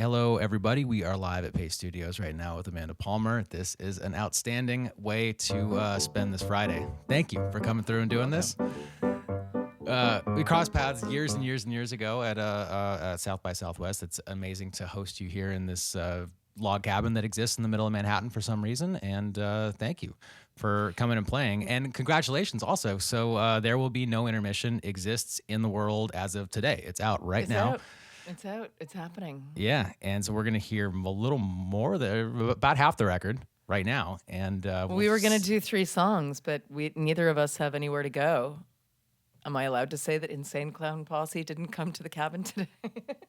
Hello, everybody. We are live at Paste Studios right now with Amanda Palmer. This is an outstanding way to spend this Friday. Thank you for coming through and doing this. We crossed paths years and years and years ago at South by Southwest. It's amazing to host you here in this log cabin that exists in the middle of Manhattan for some reason. And thank you for coming and playing. And congratulations also. So There Will Be No Intermission exists in the world as of today. It's out right now. It's out. It's happening. Yeah, and so we're going to hear a little more, about half the record right now. And we were going to do 3 songs, but neither of us have anywhere to go. Am I allowed to say that Insane Clown Posse didn't come to the cabin today?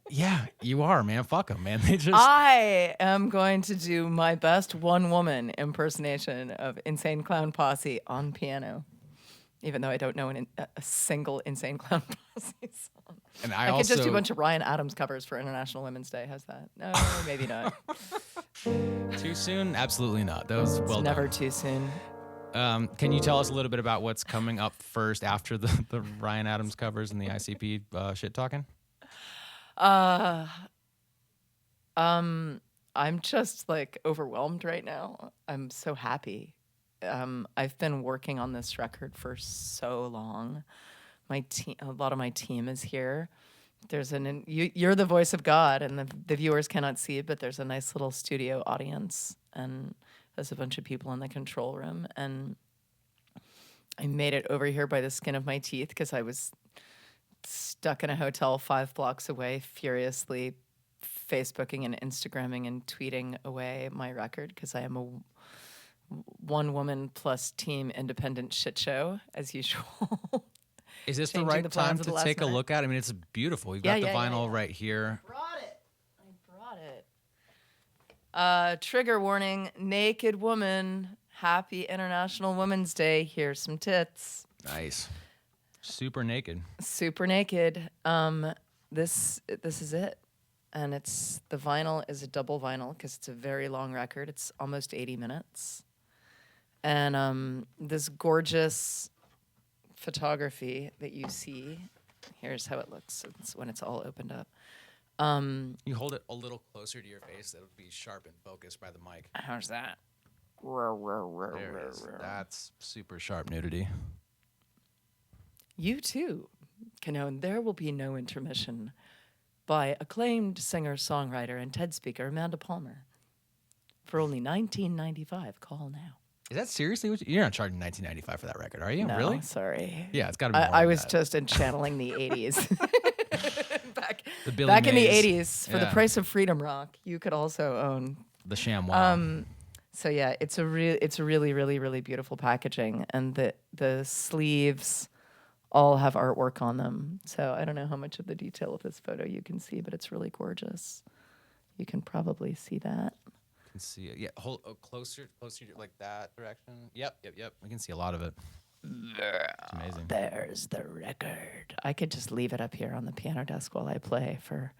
Yeah, you are, man. Fuck them, man. I am going to do my best one-woman impersonation of Insane Clown Posse on piano, even though I don't know a single Insane Clown Posse song. And I could just do a bunch of Ryan Adams covers for International Women's Day. How's that? No, maybe not. Too soon? Absolutely not. That was well never done. Too soon. Can you tell us a little bit about what's coming up first after the Ryan Adams covers and the ICP shit talking? I'm just like overwhelmed right now. I'm so happy. I've been working on this record for so long. A lot of my team is here. You're the voice of God, and the viewers cannot see it, but there's a nice little studio audience, and there's a bunch of people in the control room. And I made it over here by the skin of my teeth because I was stuck in a hotel 5 blocks away, furiously Facebooking and Instagramming and tweeting away my record because I am a one-woman plus team independent shit show as usual. Is this the right time to take a look at it? I mean, it's beautiful. We've got the vinyl right here. I brought it. Trigger warning, naked woman. Happy International Women's Day. Here's some tits. Nice. Super naked. Super naked. This is it. And the vinyl is a double vinyl because it's a very long record. It's almost 80 minutes. And this gorgeous photography that you see, here's how it looks when it's all opened up. You hold it a little closer to your face. That would be sharp and focused by the mic. How's that? There it is. That's super sharp nudity. You too can own There Will Be No Intermission by acclaimed singer-songwriter and TED speaker Amanda Palmer for only $19.95. Call now. Is that seriously what you're not charging $19.95 for that record, are you? No, really? Sorry. Yeah, it's got to be more I than was that. just channeling the 80s. back Billy in the Mays. 80s, for the price of Freedom Rock, you could also own the ShamWow. So yeah, it's really, really, really beautiful packaging, and the sleeves all have artwork on them. So I don't know how much of the detail of this photo you can see, but it's really gorgeous. You can probably see that. Can see it. Yeah, hold closer like that direction. Yep. We can see a lot of it. It's amazing. There's the record. I could just leave it up here on the piano desk while I play for.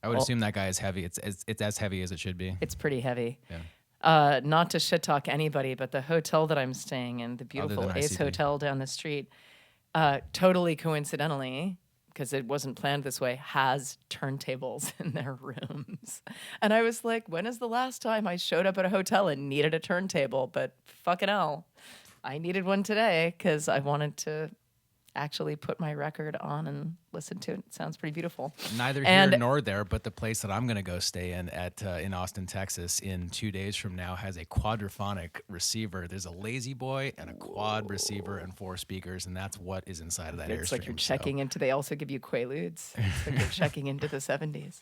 I would assume that guy is heavy. It's as heavy as it should be. It's pretty heavy. Yeah. Not to shit talk anybody, but the hotel that I'm staying in, the beautiful Ace ICP. Hotel down the street, totally coincidentally, because it wasn't planned this way, has turntables in their rooms. And I was like, when is the last time I showed up at a hotel and needed a turntable? But fucking hell, I needed one today because I wanted to actually put my record on and listen to it. It sounds pretty beautiful. Neither here nor there, but the place that I'm going to go stay in Austin, Texas in 2 days from now has a quadraphonic receiver. There's a lazy boy and a quad receiver and 4 speakers, and that's what is inside of that Airstream. It's like you're checking into, they also give you Quaaludes. It's like you're checking into the 70s.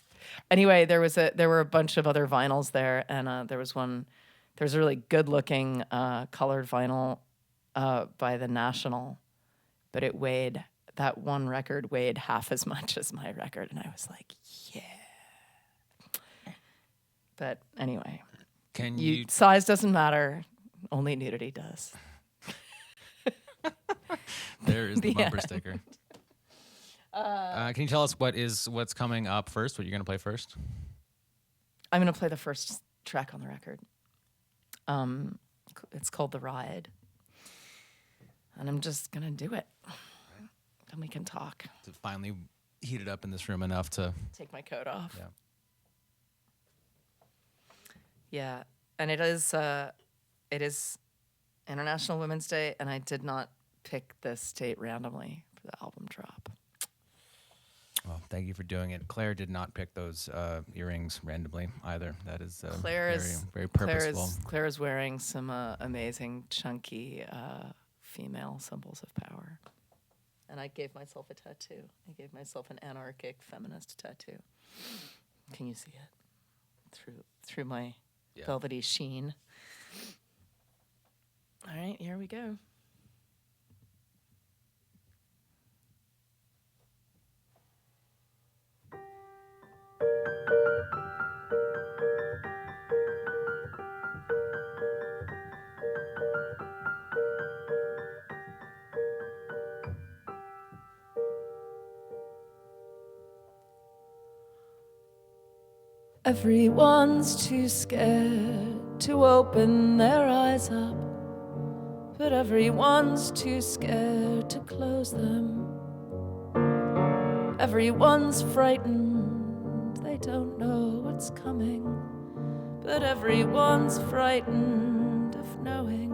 Anyway, there were a bunch of other vinyls there, and there was a really good looking colored vinyl by the National, but that one record weighed half as much as my record, and I was like, yeah. But anyway, size doesn't matter, only nudity does. There is the bumper sticker. Can you tell us what's coming up first? What you're going to play first? I'm going to play the first track on the record. It's called The Ride. And I'm just going to do it. Then we can talk. To finally heat it up in this room enough to take my coat off. Yeah. Yeah, and it is International Women's Day, and I did not pick this date randomly for the album drop. Well, thank you for doing it. Claire did not pick those earrings randomly either. That is very purposeful. Claire is wearing some amazing, chunky female symbols of power. And I gave myself a tattoo. I gave myself an anarchic feminist tattoo. Can you see it? Through my velvety sheen. All right, here we go. Everyone's too scared to open their eyes up, but everyone's too scared to close them. Everyone's frightened, they don't know what's coming, but everyone's frightened of knowing.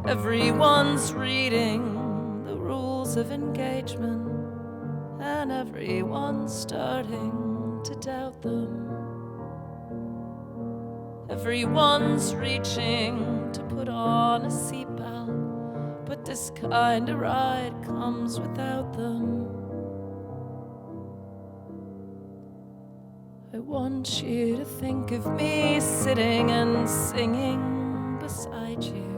Everyone's reading the rules of engagement, and everyone's starting to doubt them. Everyone's reaching to put on a seatbelt, but this kind of ride comes without them. I want you to think of me sitting and singing beside you.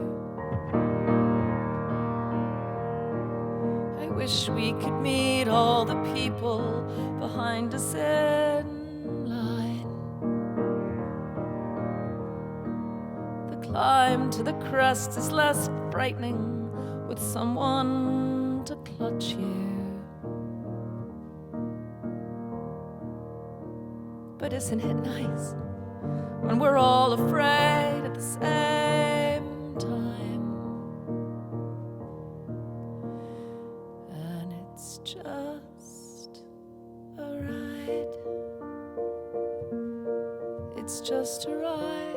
I wish we could meet all the people behind us in line. The climb to the crest is less frightening with someone to clutch you. But isn't it nice when we're all afraid at the same time? And it's just a ride. It's just a ride.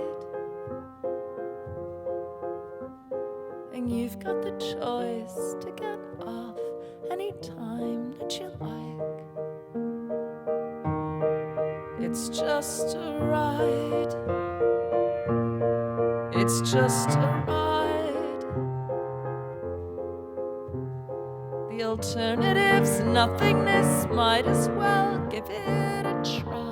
And you've got the choice to get off any time that you like. It's just a ride. It's just a ride. The alternative's nothingness, might as well give it a try.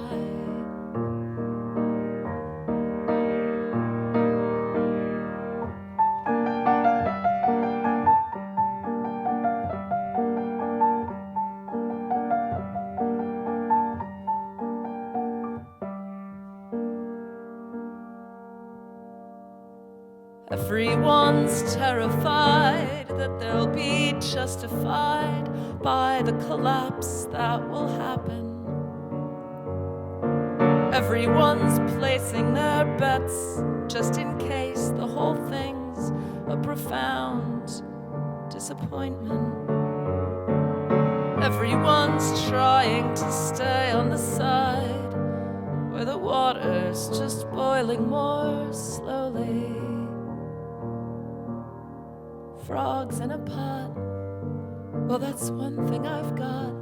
Everyone's terrified that they'll be justified by the collapse that will happen. Everyone's placing their bets just in case the whole thing's a profound disappointment. Everyone's trying to stay on the side where the water's just boiling more slowly. Frogs in a pot, well, that's one thing I've got.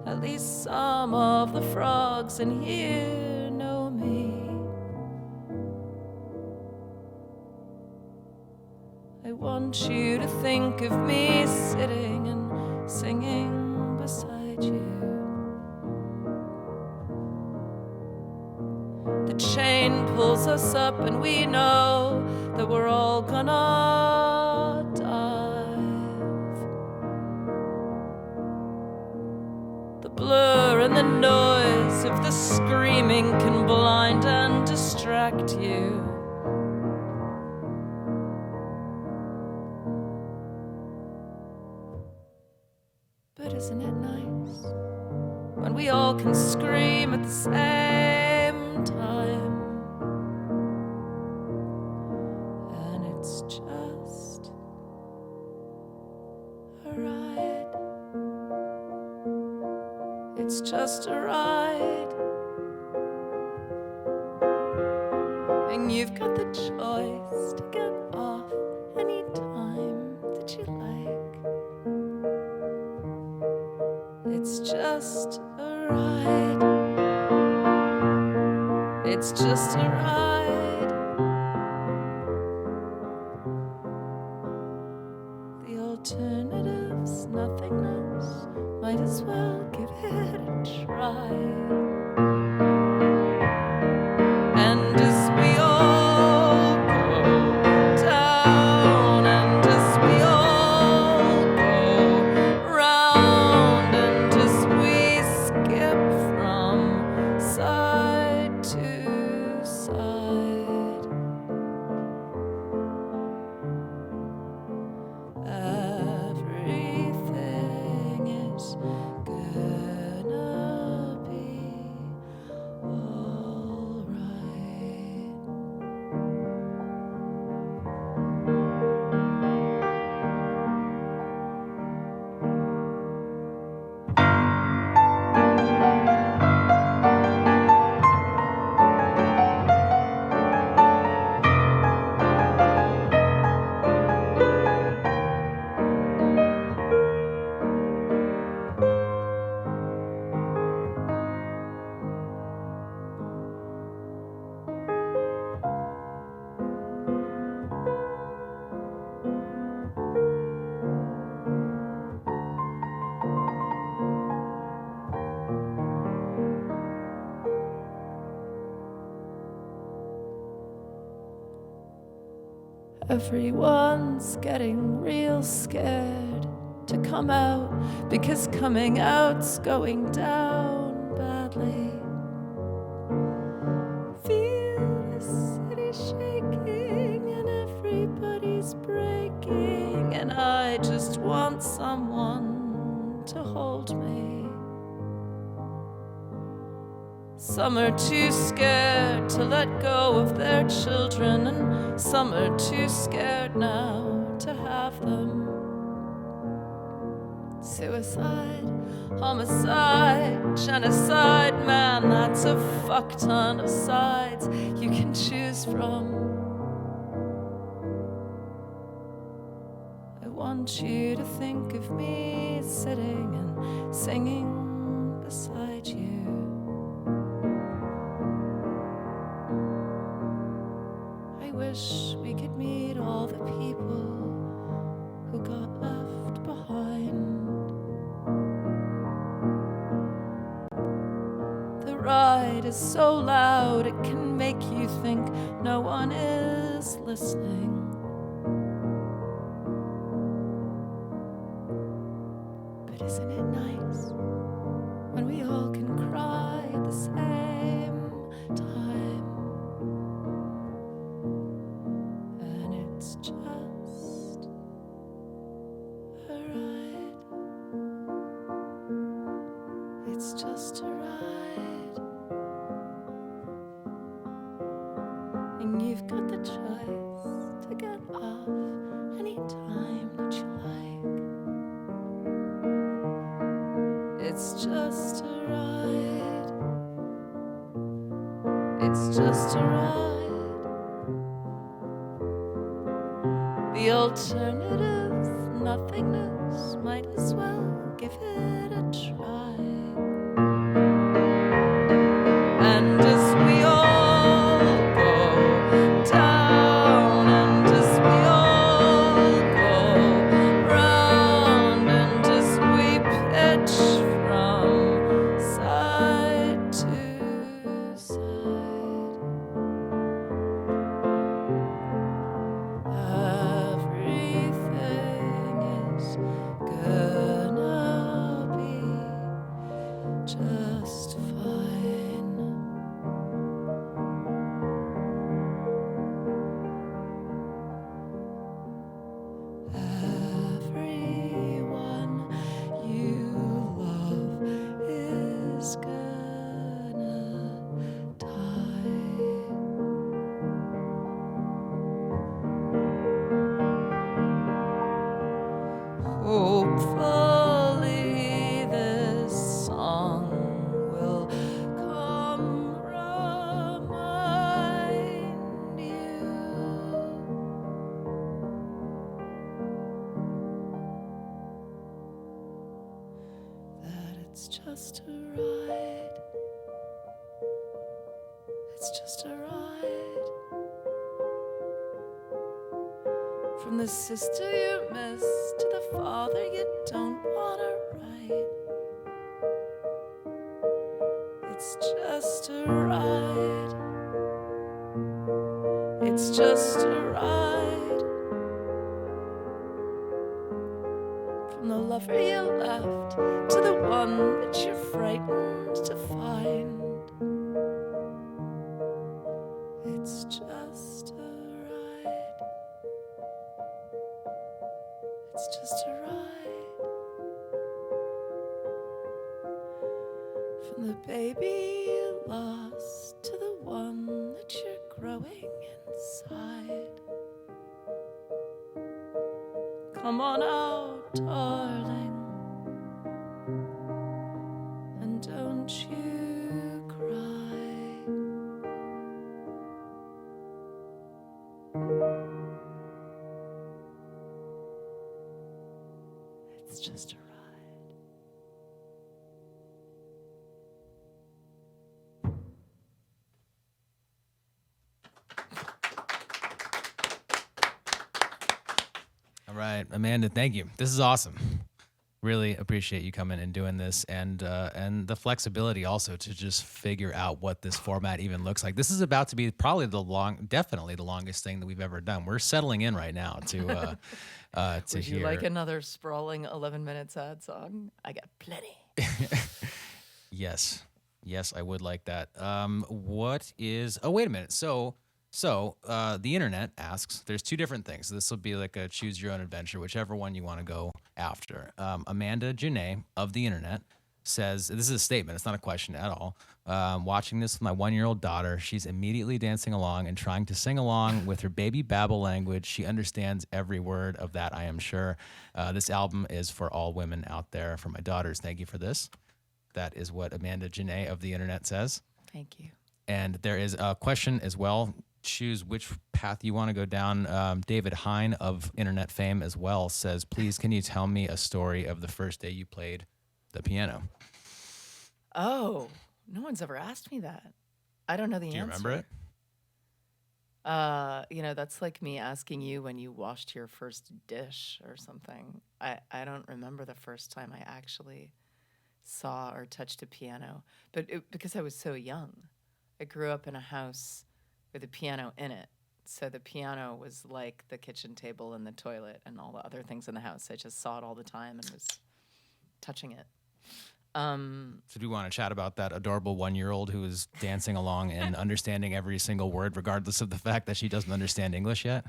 At least some of the frogs in here know me. I want you to think of me sitting and singing beside you. The chain pulls us up and we know that we're all gonna dive. The blur and the noise of the screaming can blind and distract you. But isn't it nice when we all can scream at the same time? And it's just a ride. It's just a ride. And you've got the choice to get off any time that you like. It's just a ride. It's just a ride. The alternative's nothingness. Might as well give it a try. And as we all go down, and as we all go round, and as we skip from side to side, everything is gonna be alright. Everyone's getting real scared to come out because coming out's going down badly. Feel the city shaking and everybody's breaking, and I just want someone to hold me. Some are too scared to let go of their children, and some are too scared now to have them. Suicide, homicide, genocide, man, that's a fuck ton of sides you can choose from. I want you to think of me sitting and singing beside you. I wish we could meet all the people who got left behind. The ride is so loud it can make you think no one is listening. But isn't it nice when we all can cry at the same time? And it's just a ride. It's just a ride. And you've got the choice to get off any time that you like. It's just a ride. It's just a ride. The alternative, nothingness, might as well give it a try. And as we all go down, and as we all go round, and as we pitch from side to side, everything is gonna be just fine. Everyone you love is gonna die. Hopefully this song will just a ride. It's just a ride. From the sister you miss to the father you don't wanna write. It's just a ride. It's just a ride. From the lover you left to the one that you're frightened to find. It's just a ride. It's just a ride. From the baby you lost to the one that you're growing inside. Come on out, darling, and don't you cry. It's just a ride. All right, Amanda, thank you. This is awesome. Really appreciate you coming and doing this, and the flexibility also to just figure out what this format even looks like. This is about to be probably definitely the longest thing that we've ever done. We're settling in right now to Would hear. you like another sprawling 11-minute sad song? I got plenty. Yes, I would like that. What is? Oh, wait a minute. So the internet asks. There's two different things. This will be like a choose your own adventure, whichever one you want to go after. Amanda Janae of the internet says, this is a statement. It's not a question at all. Watching this with my 1-year-old daughter, she's immediately dancing along and trying to sing along with her baby babble language. She understands every word of that, I am sure. This album is for all women out there. For my daughters, thank you for this. That is what Amanda Janae of the internet says. Thank you. And there is a question as well. Choose which path you want to go down. David Hine of internet fame as well says, please, can you tell me a story of the first day you played the piano? Oh, no one's ever asked me that. I don't know the answer. Do you remember it? That's like me asking you when you washed your first dish or something. I don't remember the first time I actually saw or touched a piano, but because I was so young. I grew up in a house with a piano in it. So the piano was like the kitchen table and the toilet and all the other things in the house. I just saw it all the time and was touching it. So do you want to chat about that adorable 1-year-old who is dancing along and understanding every single word, regardless of the fact that she doesn't understand English yet?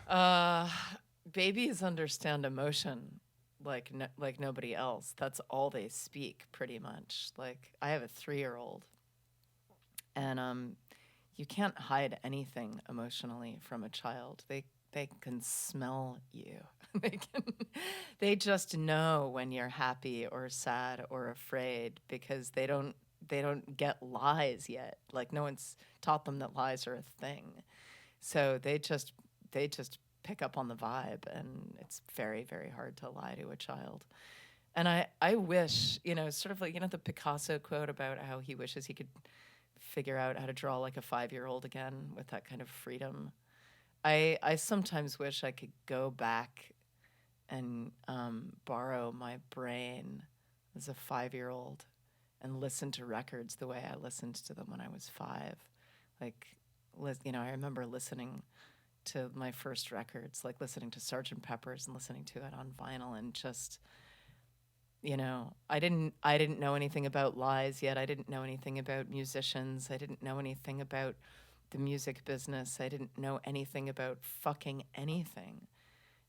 Babies understand emotion like nobody else. That's all they speak, pretty much. Like, I have a 3-year-old, and you can't hide anything emotionally from a child. They can smell you. They just know when you're happy or sad or afraid, because they don't get lies yet. Like, no one's taught them that lies are a thing. So they just pick up on the vibe, and it's very, very hard to lie to a child. And I wish, sort of like, the Picasso quote about how he wishes he could figure out how to draw like a 5-year-old again with that kind of freedom. I sometimes wish I could go back and borrow my brain as a 5-year-old and listen to records the way I listened to them when I was 5. Like, I remember listening to my first records, like listening to Sgt. Pepper's and listening to it on vinyl, and just, I didn't know anything about lies yet. I didn't know anything about musicians. I didn't know anything about the music business. I didn't know anything about fucking anything.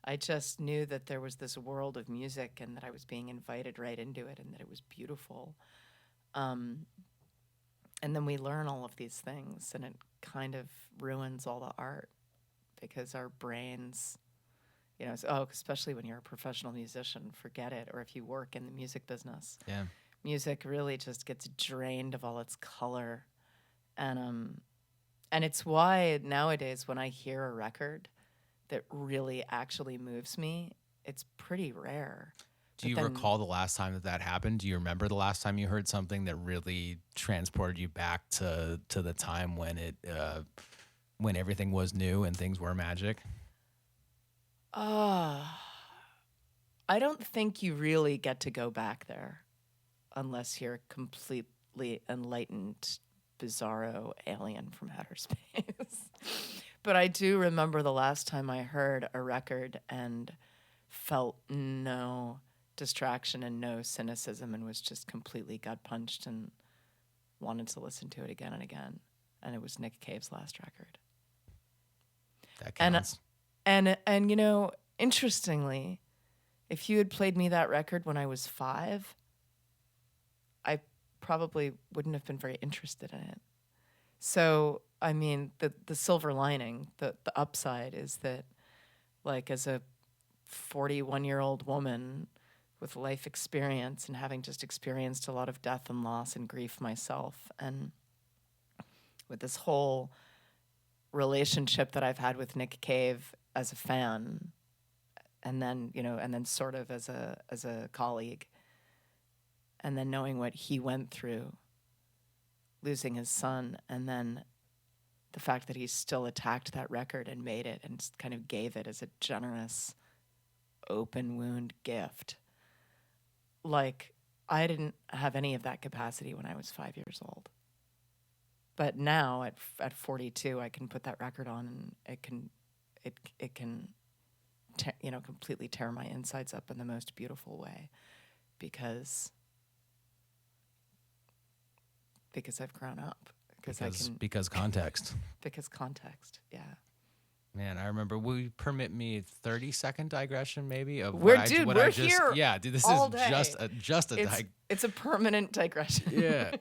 I just knew that there was this world of music and that I was being invited right into it and that it was beautiful. And then we learn all of these things, and it kind of ruins all the art, because our brains, especially when you're a professional musician, forget it. Or if you work in the music business, Yeah, music really just gets drained of all its color. And it's why nowadays when I hear a record that really actually moves me, it's pretty rare. Do you recall the last time that happened? Do you remember the last time you heard something that really transported you back to the time when when everything was new and things were magic? I don't think you really get to go back there unless you're a completely enlightened, bizarro alien from outer space. But I do remember the last time I heard a record and felt no distraction and no cynicism and was just completely gut punched and wanted to listen to it again and again. And it was Nick Cave's last record. That counts. And you know, interestingly, if you had played me that record when I was 5, I probably wouldn't have been very interested in it. So, I mean, the silver lining, the upside is that, like, as a 41-year-old woman with life experience and having just experienced a lot of death and loss and grief myself, and with this whole relationship that I've had with Nick Cave as a fan, and then, you know, and then sort of as a colleague, and then knowing what he went through, losing his son, and then the fact that he still attacked that record and made it and kind of gave it as a generous, open wound gift. Like, I didn't have any of that capacity when I was 5 years old. But now at 42, I can put that record on and it can completely tear my insides up in the most beautiful way because I've grown up. Because context. Because context, yeah. Man, I remember. Will you permit me a 30-second digression, maybe? Of We're what here. Yeah, dude, this all is day. just a It's a permanent digression. Yeah,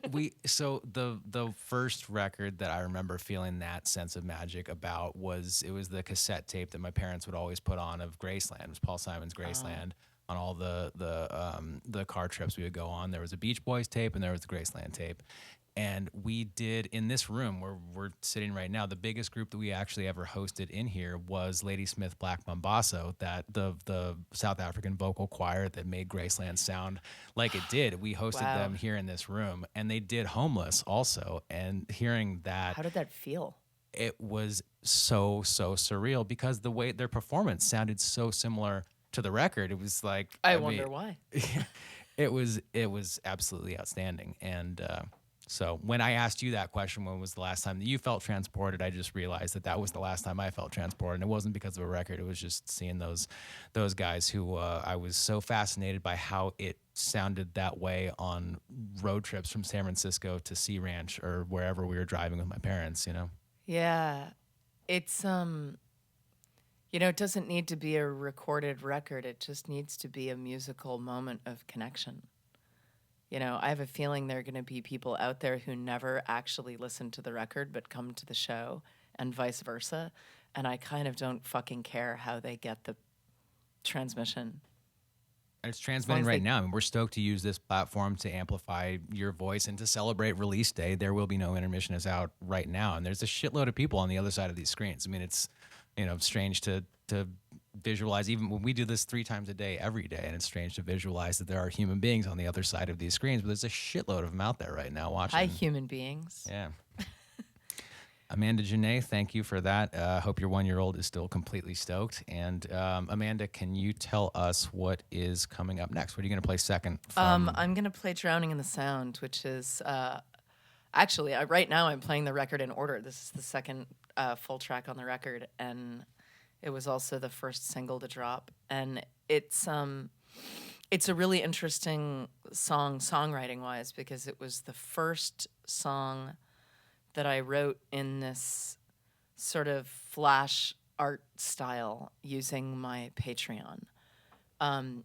so the first record that I remember feeling that sense of magic about was the cassette tape that my parents would always put on of Graceland. It was Paul Simon's Graceland. On all the car trips we would go on, there was a Beach Boys tape and there was the Graceland tape. And we did, in this room where we're sitting right now, the biggest group that we actually ever hosted in here was Ladysmith Black Mambazo, that the South African vocal choir that made Graceland sound like it did. We hosted them here in this room, and they did Homeless also. And hearing that, how did that feel? It was so surreal because the way their performance sounded so similar to the record. It was like I wonder why. It was absolutely outstanding. And so when I asked you that question, when was the last time that you felt transported, I just realized that was the last time I felt transported. And it wasn't because of a record. It was just seeing those guys who I was so fascinated by how it sounded that way on road trips from San Francisco to Sea Ranch or wherever we were driving with my parents, you know? Yeah. It's, it doesn't need to be a recorded record. It just needs to be a musical moment of connection. I have a feeling there are going to be people out there who never actually listen to the record but come to the show and vice versa. And I kind of don't fucking care how they get the transmission. It's transmitting right now. I mean, we're stoked to use this platform to amplify your voice and to celebrate release day. There Will Be No Intermission is out right now. And there's a shitload of people on the other side of these screens. I mean, it's, strange to visualize, even when we do this 3 times a day, every day, and it's strange to visualize that there are human beings on the other side of these screens, but there's a shitload of them out there right now watching. Hi, human beings. Yeah. Amanda Janae, thank you for that. Hope your 1-year-old is still completely stoked. And Amanda, can you tell us what is coming up next? What are you going to play second? I'm going to play Drowning in the Sound, which is actually, right now I'm playing the record in order. This is the second full track on the record, and it was also the first single to drop. And it's a really interesting song, songwriting-wise, because it was the first song that I wrote in this sort of flash art style using my Patreon.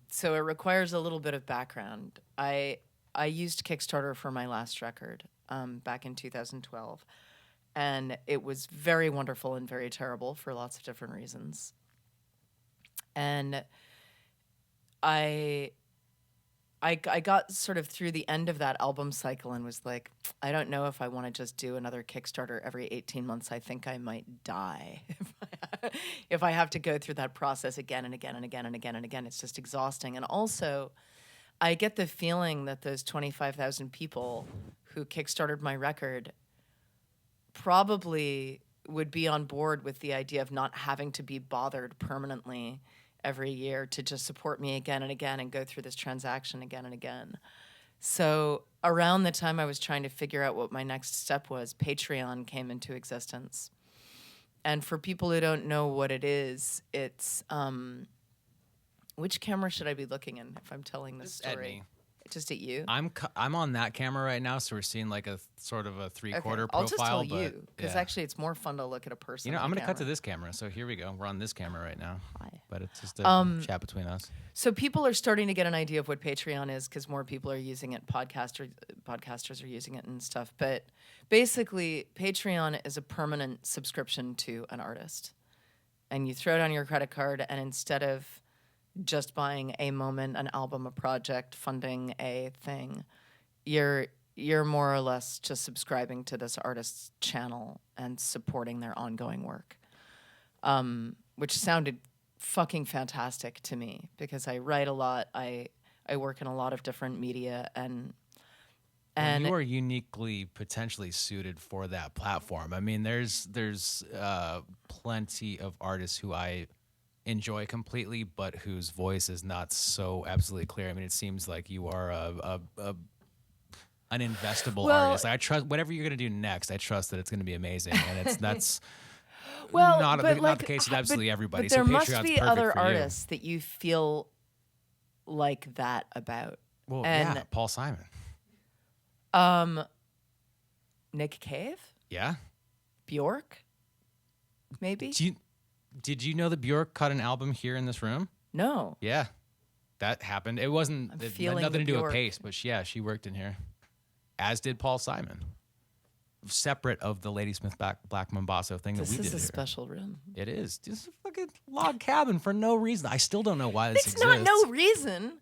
So it requires a little bit of background. I used Kickstarter for my last record back in 2012. And it was very wonderful and very terrible for lots of different reasons. And I got sort of through the end of that album cycle and was like, I don't know if I want to just do another Kickstarter every 18 months. I think I might die if if I have to go through that process again and again and again and again and again, it's just exhausting. And also, I get the feeling that those 25,000 people who kickstarted my record probably would be on board with the idea of not having to be bothered permanently every year to just support me again and again and go through this transaction again and again. So around the time I was trying to figure out what my next step was, Patreon came into existence. And for people who don't know what it is, it's which camera should I be looking in if I'm telling this Just at story? me. Just at you? I'm on that camera right now, so we're seeing like a sort of a three-quarter profile. I'll just tell but, you, because yeah. actually it's more fun to look at a person. I'm on going to cut to camera. this camera. So here we go. We're on this camera right now. Hi. But it's just a chat between us. So people are starting to get an idea of what Patreon is because more people are using it. Podcasters are using it and stuff. But basically, Patreon is a permanent subscription to an artist. And you throw down your credit card, and instead of just buying a moment, an album, a project, funding a thing, you're more or less just subscribing to this artist's channel and supporting their ongoing work, which sounded fucking fantastic to me because I write a lot. I work in a lot of different media, and you are uniquely potentially suited for that platform. I mean, there's plenty of artists who I enjoy completely, but whose voice is not so absolutely clear. I mean, it seems like you are an investable artist. I trust whatever you're gonna do next. I trust that it's gonna be amazing, and that's not the case with absolutely everybody. But there so must Patreon's be perfect other for you. artists that you feel like that about. Well, and yeah, Paul Simon. Nick Cave, Yeah. Bjork, maybe. Did you know that Bjork cut an album here in this room? No. Yeah, that happened. It wasn't I'm it had feeling nothing to the do with Bjork. Paste, but she worked in here, as did Paul Simon. Separate of the Ladysmith Black Mambazo thing This that we is did a here. special room. It is just a fucking log cabin for no reason. I still don't know why this It's exists. not no reason.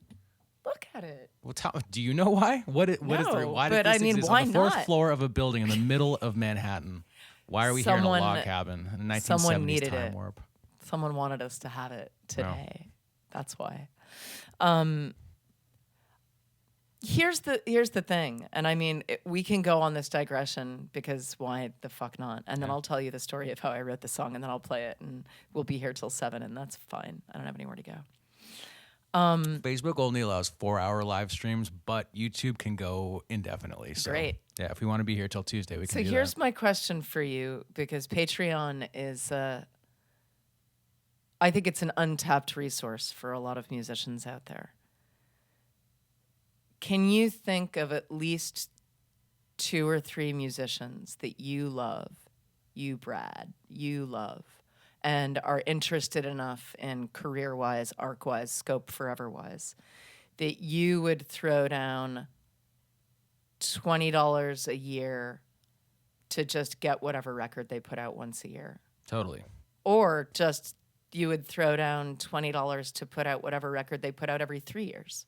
Look at it. Well, do you know why? What is there? No, Why but does I this mean, exist why on the fourth not? floor of a building in the middle of Manhattan? Why are we here in a log Someone- cabin in a 1970s someone needed time it. warp? Someone wanted us to have it today. That's why. Here's the thing, and I mean, we can go on this digression because why the fuck not? And then I'll tell you the story of how I wrote the song, and then I'll play it, and we'll be here till 7, and that's fine. I don't have anywhere to go. Facebook only allows 4-hour live streams, but YouTube can go indefinitely. So, Great. Yeah, if we want to be here till Tuesday, we can So do here's that. my question for you, because Patreon is, I think it's an untapped resource for a lot of musicians out there. Can you think of at least 2 or 3 musicians that you love, you, Brad, you love, and are interested enough in career-wise, arc-wise, scope forever-wise, that you would throw down $20 a year to just get whatever record they put out once a year? Totally. Or just you would throw down $20 to put out whatever record they put out every 3 years?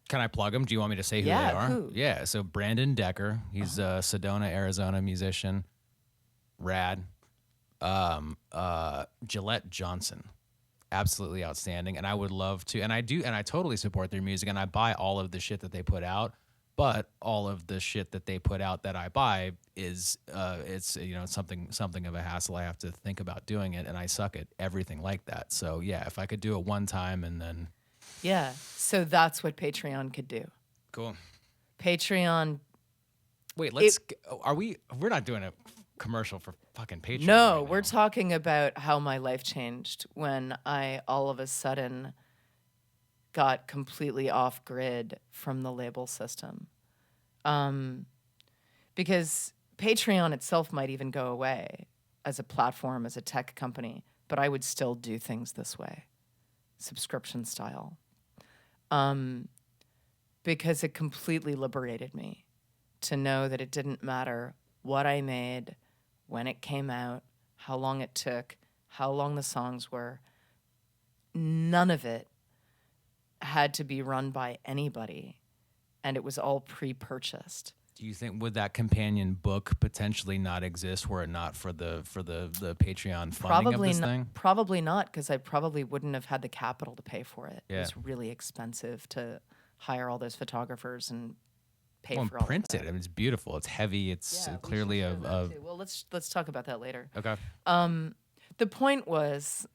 Can I plug them? Do you want me to say who Yeah, they are? who? Yeah, so Brandon Decker. He's a Sedona, Arizona musician. Rad. Gillette Johnson. Absolutely outstanding. And I would love to, and I totally support their music, and I buy all of the shit that they put out. But all of the shit that they put out that I buy is, it's something of a hassle. I have to think about doing it, and I suck at everything like that. So yeah, if I could do it one time and then. Yeah. So that's what Patreon could do. Cool. Patreon. Wait, we're not doing a commercial for fucking Patreon. No, right we're now. talking about how my life changed when I all of a sudden got completely off grid from the label system. Because Patreon itself might even go away as a platform, as a tech company, but I would still do things this way, subscription style. Because it completely liberated me to know that it didn't matter what I made, when it came out, how long it took, how long the songs were. None of it had to be run by anybody, and it was all pre-purchased. Do you think would that companion book potentially not exist were it not for the Patreon funding of this thing? Probably not, because I probably wouldn't have had the capital to pay for it. Yeah. It was really expensive to hire all those photographers and pay Well, for all print of that. it. I mean, it's beautiful. It's heavy. It's Yeah, we clearly should show that of too. Well, let's talk about that later. okay. The point was,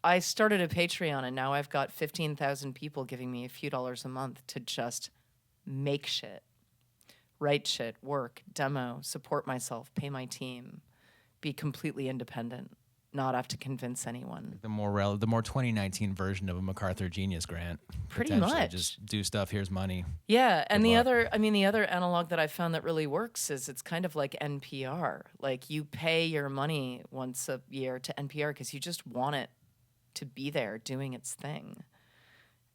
I started a Patreon, and now I've got 15,000 people giving me a few dollars a month to just make shit, write shit, work, demo, support myself, pay my team, be completely independent, not have to convince anyone. The more 2019 version of a MacArthur Genius Grant. Pretty Potentially. much. Just do stuff. Here's money. Yeah, and Good the luck. other analog that I found that really works is it's kind of like NPR. Like, you pay your money once a year to NPR because you just want it to be there doing its thing.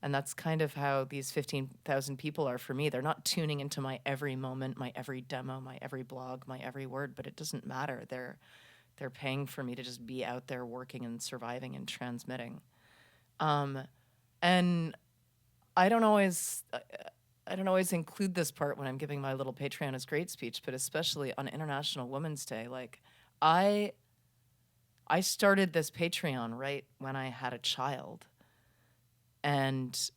And that's kind of how these 15,000 people are for me. They're not tuning into my every moment, my every demo, my every blog, my every word, but it doesn't matter. They're paying for me to just be out there working and surviving and transmitting. And I don't always include this part when I'm giving my little Patreon is great speech, but especially on International Women's Day, like I started this Patreon right when I had a child, and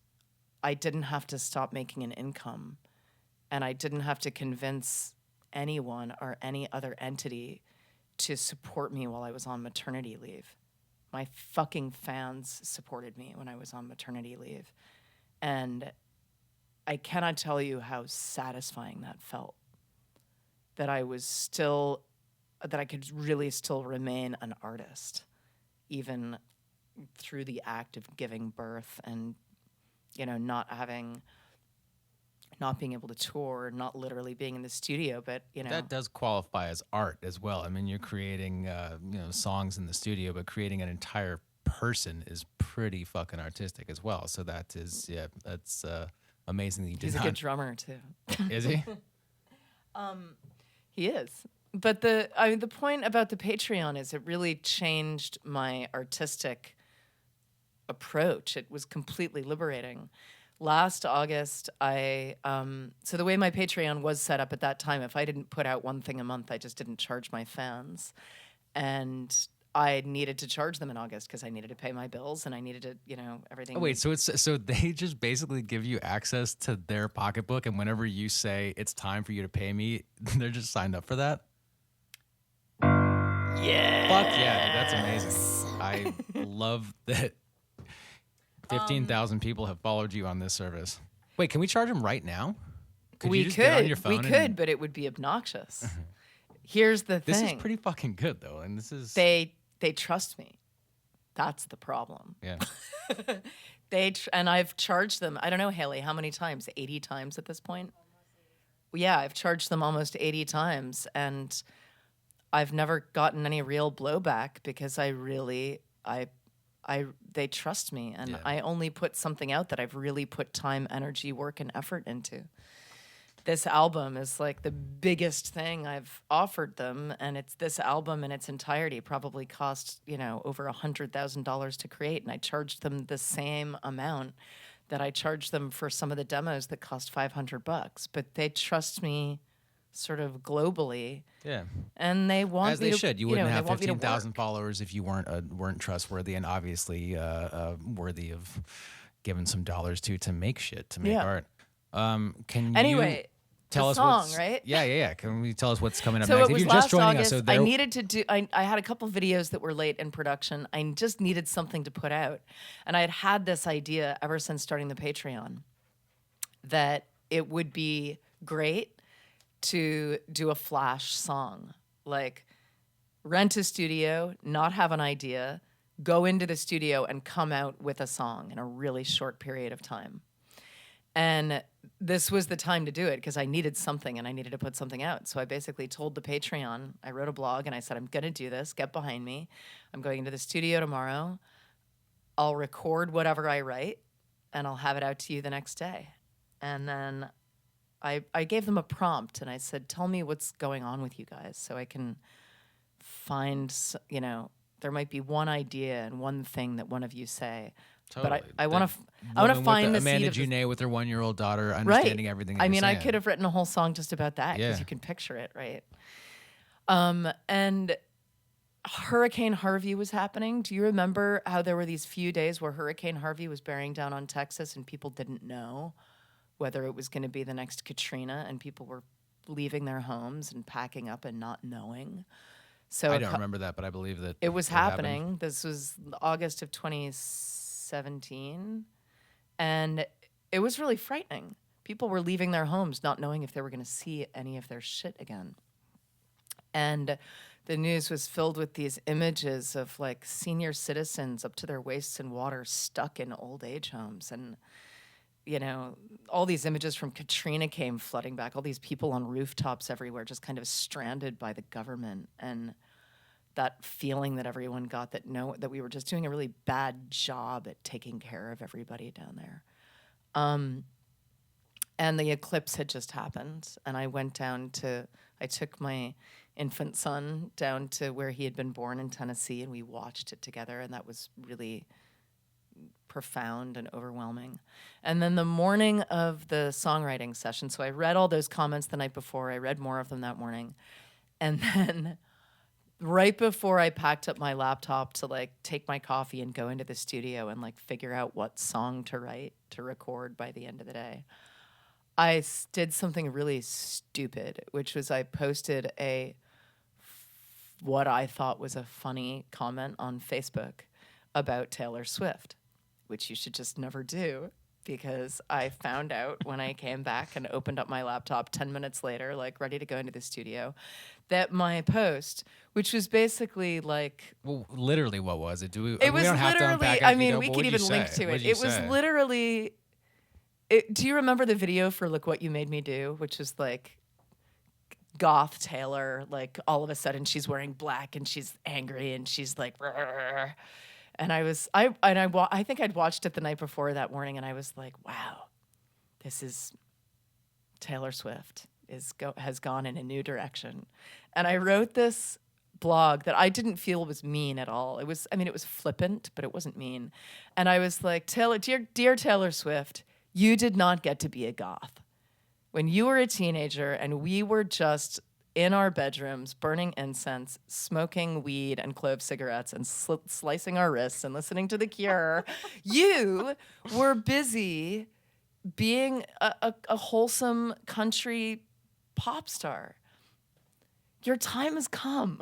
I didn't have to stop making an income, and I didn't have to convince anyone or any other entity to support me while I was on maternity leave. My fucking fans supported me when I was on maternity leave. And I cannot tell you how satisfying that felt. That I could really still remain an artist, even through the act of giving birth and, not being able to tour, not literally being in the studio, but, That does qualify as art as well. I mean, you're creating, songs in the studio, but creating an entire person is pretty fucking artistic as well. So that's amazing that you did He's a not. good drummer, too. Is he? He is. But the point about the Patreon is it really changed my artistic approach. It was completely liberating. Last August, so the way my Patreon was set up at that time, if I didn't put out one thing a month, I just didn't charge my fans. And I needed to charge them in August because I needed to pay my bills and I needed to, everything. Oh, wait, so they just basically give you access to their pocketbook, and whenever you say it's time for you to pay me, they're just signed up for that? Yeah. Fuck yeah, dude, that's amazing. I love that 15,000 people have followed you on this service. Wait, can we charge them right now? You just get on your phone We could, but it would be obnoxious. Here's the thing. This is pretty fucking good, though, and this is... They trust me. That's the problem. Yeah. And I've charged them, I don't know, Haley, how many times? 80 times at this point? Yeah, I've charged them almost 80 times, and I've never gotten any real blowback because they trust me, and I only put something out that I've really put time, energy, work, and effort into. This album is like the biggest thing I've offered them, and it's this album in its entirety probably cost, over $100,000 to create, and I charged them the same amount that I charged them for some of the demos that cost $500, but they trust me sort of globally. Yeah. And they want as me they to, should. You wouldn't have they want me to 15,000 work. followers if you weren't trustworthy and obviously worthy of giving some dollars to make shit, to make art. Can Anyway, you tell the us song, what's, right? Yeah. Can we tell us what's coming up So next? it was If you're last just joining August. us, I needed to do. I had a couple videos that were late in production. I just needed something to put out, and I had this idea ever since starting the Patreon that it would be great to do a flash song, like rent a studio, not have an idea, go into the studio and come out with a song in a really short period of time. And this was the time to do it because I needed something and I needed to put something out. So I basically told the Patreon, I wrote a blog and I said, I'm going to do this. Get behind me. I'm going into the studio tomorrow. I'll record whatever I write and I'll have it out to you the next day. And then I gave them a prompt and I said, tell me what's going on with you guys so I can find, there might be one idea and one thing that one of you say Totally. But I want to find the Amanda seed of Janae with her 1-year-old daughter right. understanding everything that I you're mean, I saying. could have written a whole song just about that because Yeah. you can picture it, right? And Hurricane Harvey was happening. Do you remember how there were these few days where Hurricane Harvey was bearing down on Texas and people didn't know whether it was going to be the next Katrina, and people were leaving their homes and packing up and not knowing? So I don't remember that, but I believe that it was it happened. happening. This was August of 2017, and it was really frightening. People were leaving their homes not knowing if they were going to see any of their shit again. And the news was filled with these images of like senior citizens up to their waists in water stuck in old age homes. And, you know, all these images from Katrina came flooding back, all these people on rooftops everywhere, just kind of stranded by the government. And that feeling that everyone got that we were just doing a really bad job at taking care of everybody down there. And the eclipse had just happened, and I took my infant son down to where he had been born in Tennessee, and we watched it together, and that was really profound and overwhelming. And then the morning of the songwriting session, so I read all those comments the night before, I read more of them that morning, and then right before I packed up my laptop to like take my coffee and go into the studio and like figure out what song to write to record by the end of the day, I did something really stupid, which was I posted what I thought was a funny comment on Facebook about Taylor Swift, which you should just never do, because I found out when I came back and opened up my laptop 10 minutes later, like ready to go into the studio, that my post, which was basically like... Well, literally, what was it? We don't have to unpack I it, mean, we could even link to it. It was literally... do you remember the video for Look What You Made Me Do, which was like goth Taylor, like all of a sudden she's wearing black and she's angry and she's like, "Rrr." And I think I'd watched it the night before that morning, and I was like, wow, this is Taylor Swift has gone in a new direction. And I wrote this blog that I didn't feel was mean at all. It was flippant, but it wasn't mean. And I was like, dear Taylor Swift, you did not get to be a goth. When you were a teenager and we were just in our bedrooms burning incense, smoking weed and clove cigarettes and slicing our wrists and listening to The Cure, you were busy being a wholesome country pop star. Your time has come.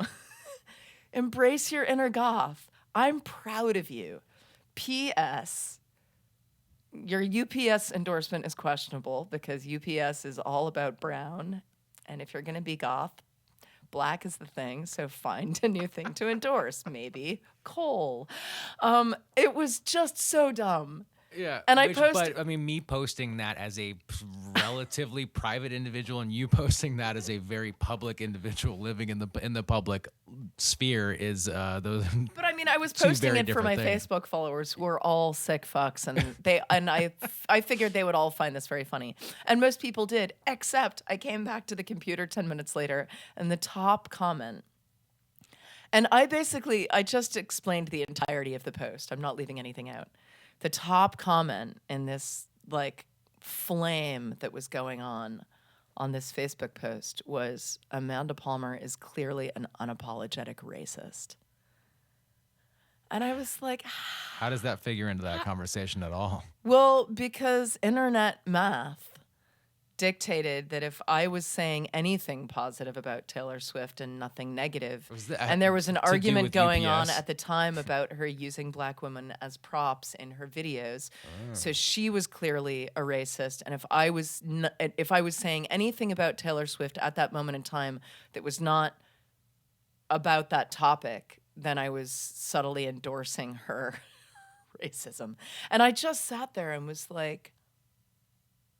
Embrace your inner goth. I'm proud of you. P.S. Your UPS endorsement is questionable because UPS is all about brown. And if you're going to be goth, black is the thing. So find a new thing to endorse. Maybe coal. It was just so dumb. Yeah. And but I mean, me posting that as a relatively private individual and you posting that as a very public individual living in the public sphere is those. But I mean, I was posting it for my things. Facebook followers who are all sick fucks, and I figured they would all find this very funny, and most people did. Except I came back to the computer 10 minutes later, and the top comment. And I just explained the entirety of the post. I'm not leaving anything out. The top comment in this like flame that was going on this Facebook post was, Amanda Palmer is clearly an unapologetic racist. And I was like, how does that figure into that conversation at all? Well, because internet math dictated that if I was saying anything positive about Taylor Swift and nothing negative, and there was an argument going on at the time about her using black women as props in her videos, so she was clearly a racist. And if I was saying anything about Taylor Swift at that moment in time that was not about that topic, then I was subtly endorsing her racism. And I just sat there and was like,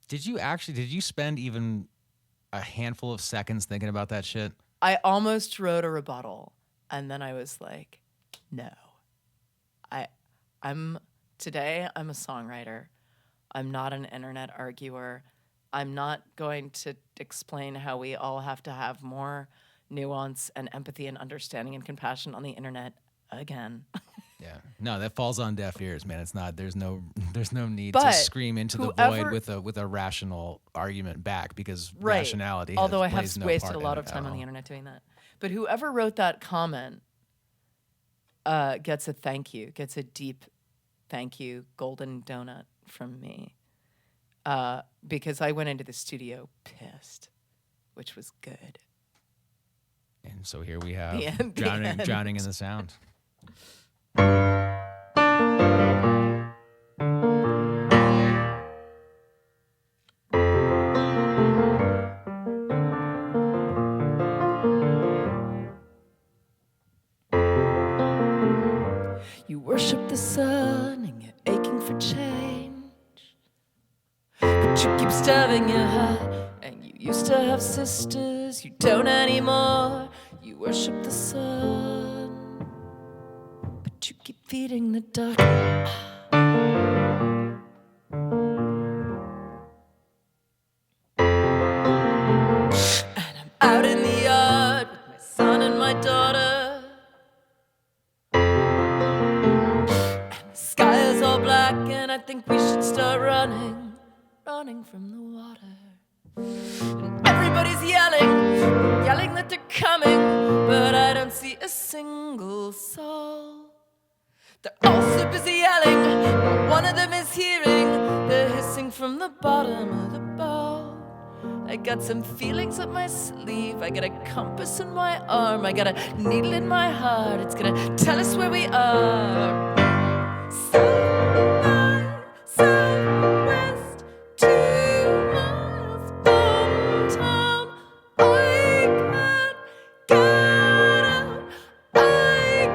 did you spend even a handful of seconds thinking about that shit? I almost wrote a rebuttal, and then I was like, no. I'm a songwriter. I'm not an internet arguer. I'm not going to explain how we all have to have more nuance and empathy and understanding and compassion on the internet again. Yeah. No, that falls on deaf ears, man. It's not. There's no need But to scream into the void with a rational argument back, because rationality. Although I plays have no wasted part a in lot it of time at on the all. internet doing that. But whoever wrote that comment gets a thank you, gets a deep thank you, golden donut from me. Because I went into the studio pissed, which was good. And so here we have The end. drowning in the sound. You worship the sun and you're aching for change, but you keep starving your heart. And you used to have sisters, you don't anymore. You worship the sun, but you keep feeding the dark. And I'm out in the yard with my son and my daughter, and the sky is all black, and I think we should start running from the water. And everybody's yelling that they're coming, but I don't see a single soul. They're all so busy yelling, not one of them is hearing the hissing from the bottom of the boat. I got some feelings up my sleeve, I got a compass in my arm, I got a needle in my heart, it's gonna tell us where we are. Southwest, 2 miles from town. I can't get out, I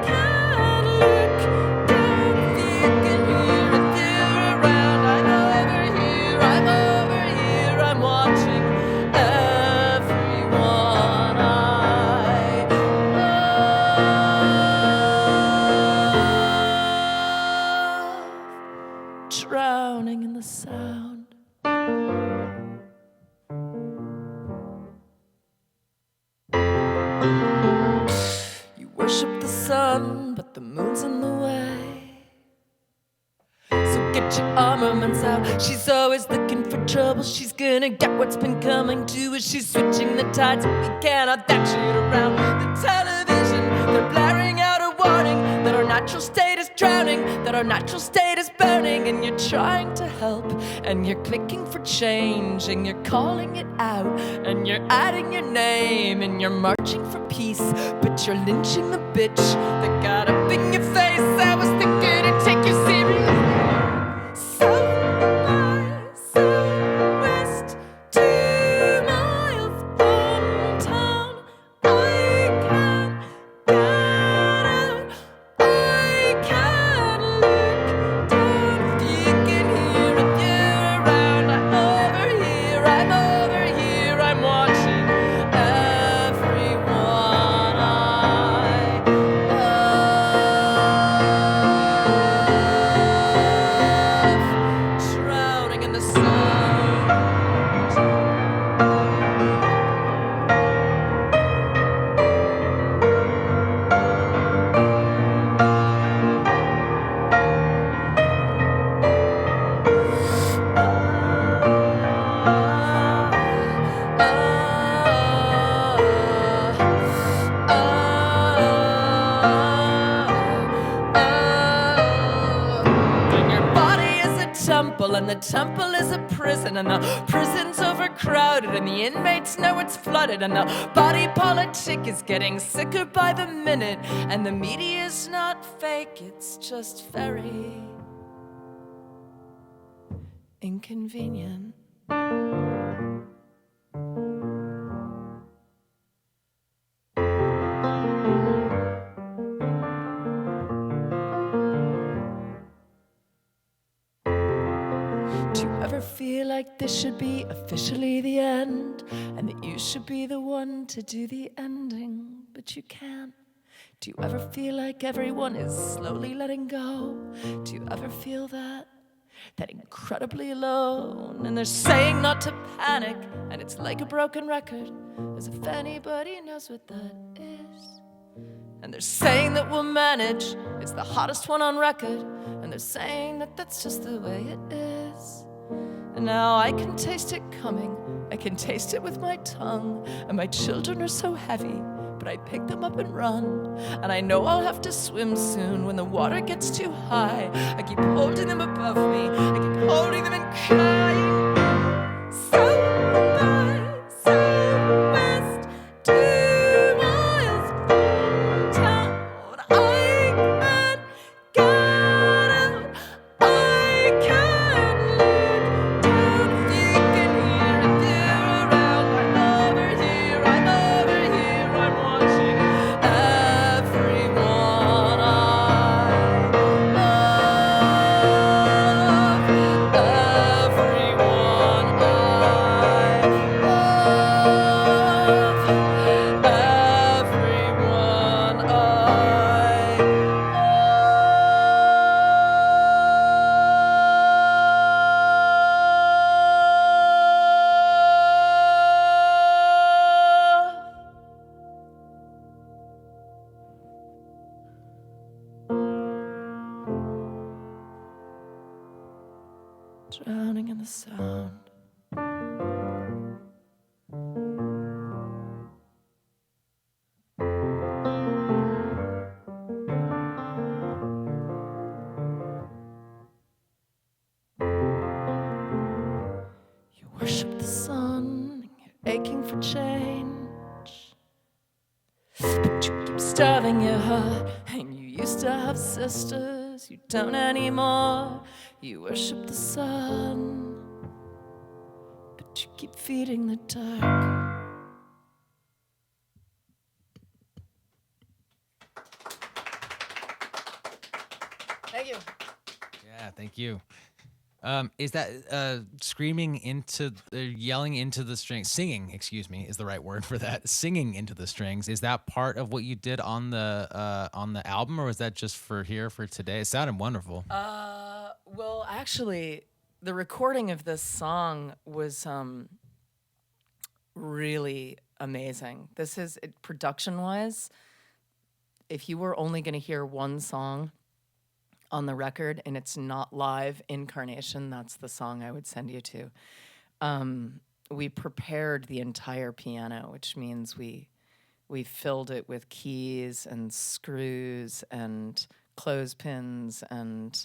can't look down. If you can hear it, you're around. I'm over here, I'm watching everyone I love, drowning in the sound. You worship the sun, but the moon's in the way. So get your armaments out. She's always looking for trouble. She's gonna get what's been coming to her. She's switching the tides. We can't have that shit around. The television, they're blaring out a warning that our natural state is drowning, that our natural state is burning. And you're trying to help, and you're clicking for change, and you're calling it out, and you're adding your name, and you're marching for peace, but you're lynching the bitch that got up in your face. I was thinking to take you seriously. Southwest, 2 miles from town. I can't get out, I can't look down. If you can hear it, you're around. I'm over here, I'm watching everyone I love, drowning in the sun. And your body is a temple, and the temple is a prison, and the prison's overcrowded, and the inmates know it's flooded, and the body politic is getting sicker by the minute, and the media's not fake, it's just very inconvenient. Do you ever feel like this should be officially the end, and that you should be the one to do the ending, but you can't? Do you ever feel like everyone is slowly letting go? Do you ever feel that incredibly alone? And they're saying not to panic, and it's like a broken record, as if anybody knows what that is. And they're saying that we'll manage. It's the hottest one on record. And they're saying that that's just the way it is. And now I can taste it coming. I can taste it with my tongue. And my children are so heavy, but I pick them up and run. And I know I'll have to swim soon when the water gets too high. I keep holding them above me. I keep holding them and crying. South by southwest, 2 miles from town. I can get out. I can look down. If you can hear it, you're around. I'm over here. I'm over here. I'm watching everyone I love. Everyone I love. Everyone I love. Drowning in the sound. You worship the sun, you're aching for change. But you keep starving your heart, and you used to have sisters, you don't anymore. You worship the sun, but you keep feeding the dark. Thank you. Yeah, thank you. Is that screaming into, yelling into the strings, singing, excuse me, is the right word for that. Singing into the strings. Is that part of what you did on the album, or was that just for here for today? It sounded wonderful. Well, actually, the recording of this song was really amazing. This is production-wise. If you were only going to hear one song on the record and it's not live incarnation, that's the song I would send you to. We prepared the entire piano, which means we filled it with keys and screws and clothespins and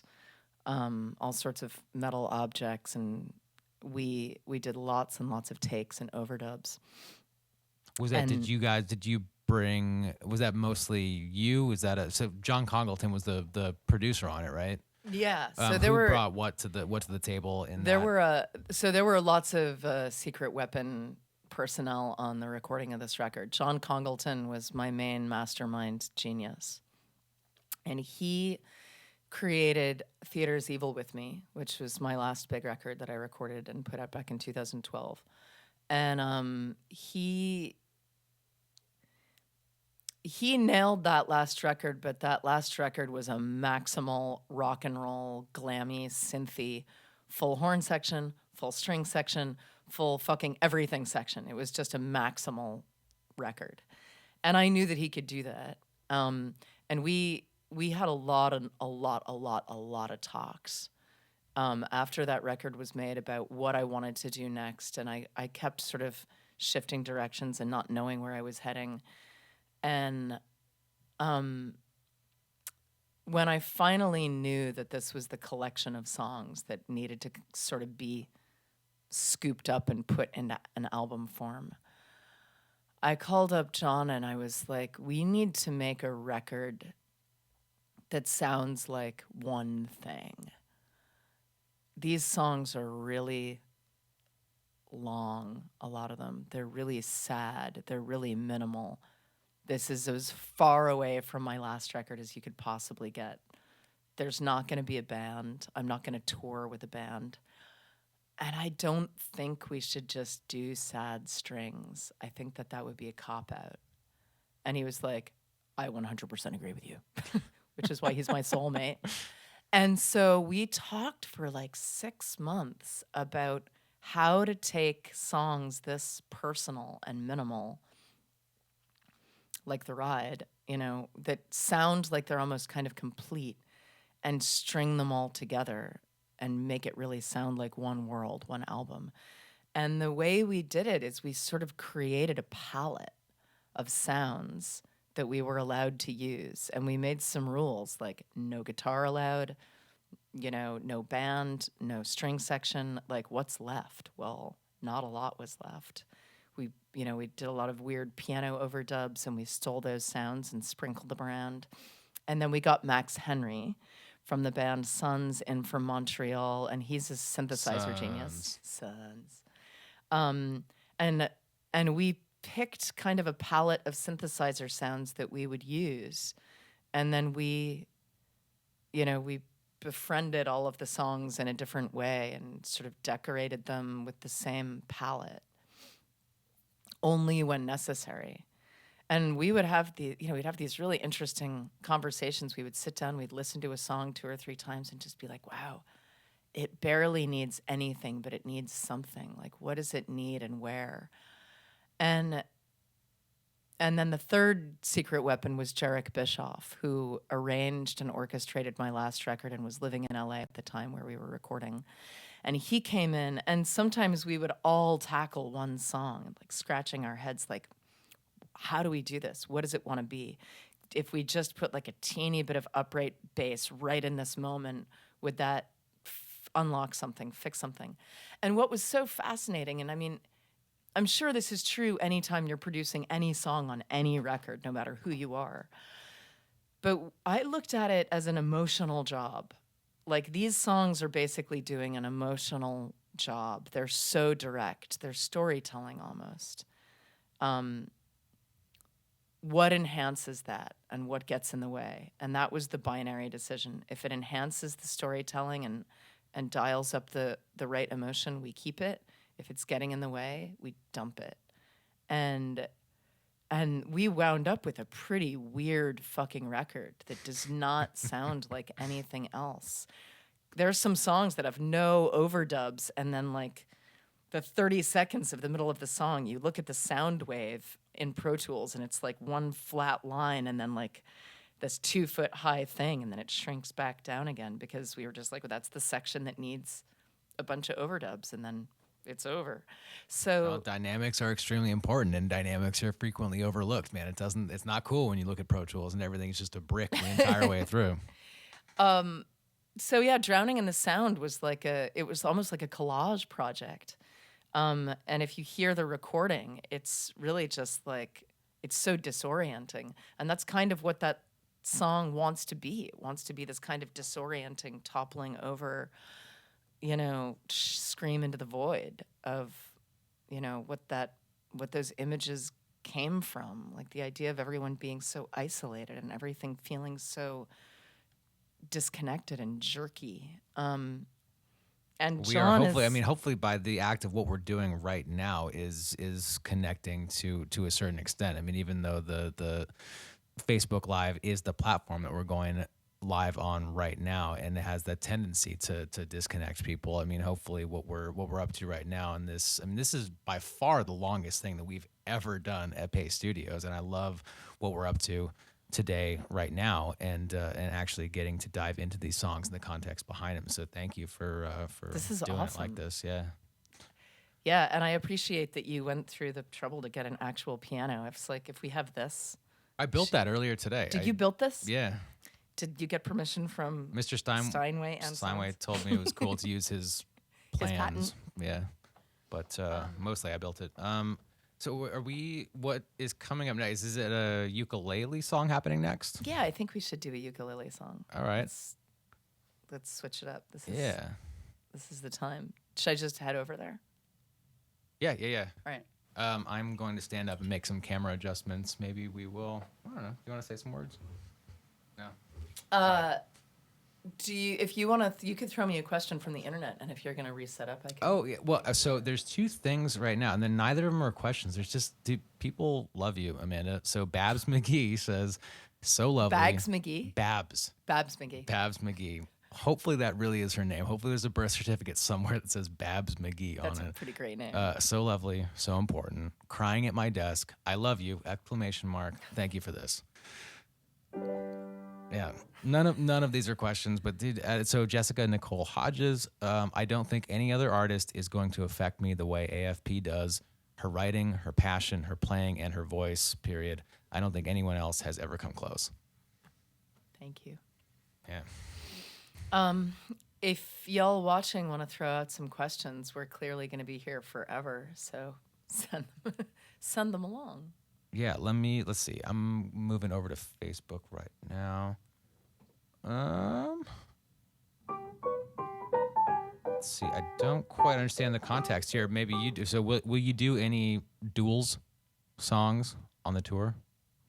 all sorts of metal objects, and we did lots and lots of takes and overdubs. Was that, did you bring, was that mostly you? Was that so John Congleton was the producer on it, right? Yeah. So who brought what to the table in there that? there were lots of Secret Weapon personnel on the recording of this record. John Congleton was my main mastermind genius, and he created Theater's Evil with Me, which was my last big record that I recorded and put out back in 2012. And he nailed that last record, but that last record was a maximal rock and roll, glammy, synthy, full horn section, full string section, full fucking everything section. It was just a maximal record. And I knew that he could do that. And we had a lot of talks after that record was made about what I wanted to do next. And I kept sort of shifting directions and not knowing where I was heading. And when I finally knew that this was the collection of songs that needed to sort of be scooped up and put into an album form, I called up John and I was like, we need to make a record that sounds like one thing. These songs are really long, a lot of them. They're really sad. They're really minimal. This is as far away from my last record as you could possibly get. There's not going to be a band. I'm not going to tour with a band. And I don't think we should just do sad strings. I think that would be a cop-out. And he was like, I 100% agree with you, which is why he's my soulmate. And so we talked for like 6 months about how to take songs this personal and minimal, like the ride, that sound like they're almost kind of complete, and string them all together and make it really sound like one world, one album. And the way we did it is we sort of created a palette of sounds that we were allowed to use. And we made some rules like no guitar allowed, no band, no string section. Like, what's left? Well, not a lot was left. We did a lot of weird piano overdubs, and we stole those sounds and sprinkled them around. And then we got Max Henry from the band Sons in from Montreal, and he's a synthesizer genius. Sons. And we picked kind of a palette of synthesizer sounds that we would use, and then we befriended all of the songs in a different way and sort of decorated them with the same palette, only when necessary. And we would have we'd have these really interesting conversations. We would sit down, we'd listen to a song 2 or 3 times and just be like, wow, it barely needs anything, but it needs something. Like, what does it need and where? And then the third secret weapon was Jarek Bischoff, who arranged and orchestrated my last record and was living in LA at the time where we were recording. And he came in, and sometimes we would all tackle one song, like scratching our heads, like, how do we do this? What does it want to be? If we just put like a teeny bit of upright bass right in this moment, would that unlock something, fix something? And what was so fascinating, and I mean, I'm sure this is true anytime you're producing any song on any record, no matter who you are. But I looked at it as an emotional job. Like, these songs are basically doing an emotional job. They're so direct. They're storytelling almost. What enhances that and what gets in the way? And that was the binary decision. If it enhances the storytelling and dials up the right emotion, we keep it. If it's getting in the way, we dump it. And we wound up with a pretty weird fucking record that does not sound like anything else. There's some songs that have no overdubs, and then like the 30 seconds of the middle of the song, you look at the sound wave in Pro Tools and it's like one flat line and then like this 2-foot high thing, and then it shrinks back down again because we were just like, well, that's the section that needs a bunch of overdubs, and then it's over. So well, dynamics are extremely important, and dynamics are frequently overlooked, man. It's not cool when you look at Pro Tools and everything's just a brick the entire way through. So yeah, Drowning in the Sound was it was almost like a collage project. And if you hear the recording, it's really just like, it's so disorienting. And that's kind of what that song wants to be. It wants to be this kind of disorienting, toppling over, scream into the void of, what those images came from. Like the idea of everyone being so isolated and everything feeling so disconnected and jerky. And We John are hopefully by the act of what we're doing right now is connecting to a certain extent. I mean, even though the Facebook Live is the platform that we're going live on right now, and it has that tendency to disconnect people. I mean, hopefully what we're up to right now, and this is by far the longest thing that we've ever done at Paste Studios, and I love what we're up to today, right now, and actually getting to dive into these songs and the context behind them. So thank you for This is doing awesome. it like this. Yeah. Yeah, and I appreciate that you went through the trouble to get an actual piano. It's like, if we have this. I built that earlier today. Did you build this? Yeah. Did you get permission from Mr. Steinway and Steinway Sons? told me it was cool to use his plans. patent. Yeah. But mostly I built it. So what is coming up next? Is it a ukulele song happening next? Yeah, I think we should do a ukulele song. All right. Let's switch it up. This is the time. Should I just head over there? Yeah. All right. I'm going to stand up and make some camera adjustments. Maybe we will. I don't know. You want to say some words? No. If you want to, you could throw me a question from the internet, and if you're going to reset up, I can. Oh, yeah. Well, so there's 2 things right now, and then neither of them are questions. There's just, people love you, Amanda. So Babs McGee says, so lovely. Bags McGee? Babs Babs McGee. Babs McGee. Hopefully that really is her name. Hopefully there's a birth certificate somewhere that says Babs McGee That's on a it. pretty great name. So lovely, so important. Crying at my desk. I love you! Exclamation mark. Thank you for this. Yeah, none of these are questions, but so Jessica Nicole Hodges. I don't think any other artist is going to affect me the way AFP does. Her writing, her passion, her playing, and her voice. Period. I don't think anyone else has ever come close. Thank you. Yeah. If y'all watching want to throw out some questions, we're clearly going to be here forever. So send them along. Yeah, let's see. I'm moving over to Facebook right now. Let's see. I don't quite understand the context here. Maybe you do. So will you do any duels songs on the tour?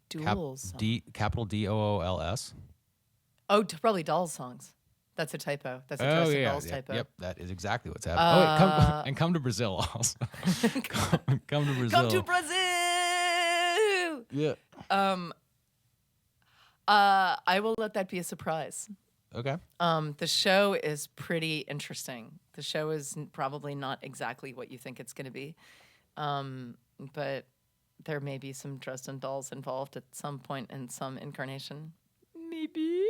Duels. Capital DOOLS? Oh, probably Dolls songs. That's a typo. That's a Dressing Dolls typo. Yep, that is exactly what's happening. Come to Brazil also. come to Brazil. Come to Brazil. Yeah. I will let that be a surprise. Okay. The show is pretty interesting. The show is probably not exactly what you think it's going to be, but there may be some Dresden Dolls involved at some point in some incarnation. Maybe.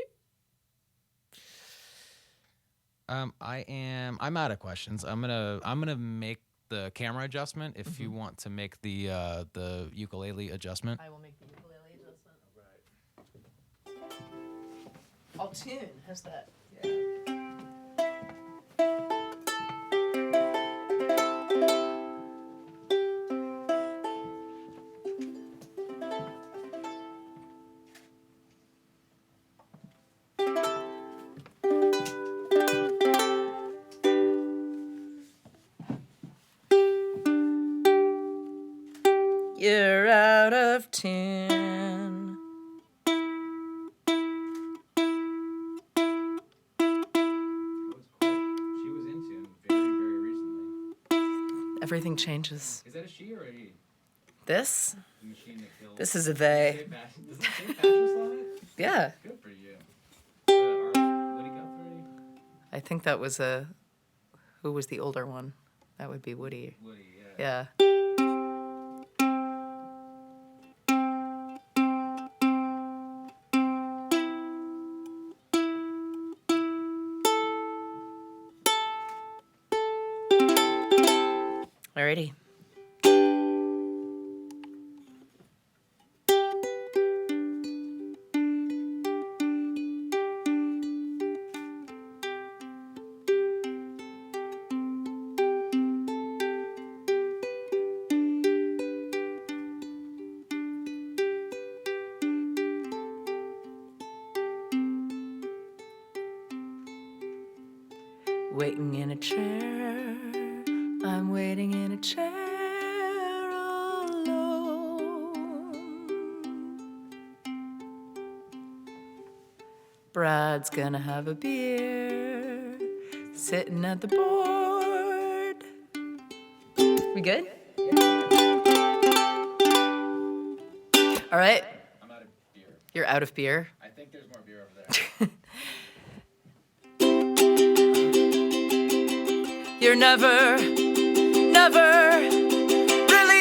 I'm out of questions. I'm gonna make the camera adjustment if you want to make the ukulele adjustment. I will make the ukulele adjustment. Right. I'll tune. How's that? Yeah. You're out of tune. She was in tune very recently. Everything changes. Is that a she or a he? This? The machine that kills. This is a they. Does it say fascist on it? Yeah. Good for you. Woody Guthrie? I think that was who was the older one? That would be Woody. Woody, Yeah. Alrighty. Waiting in a chair, I'm waiting in a chair alone. Brad's gonna have a beer, sitting at the board. We good? All right. I'm out of beer. You're out of beer? I think there's more beer over there. You're never really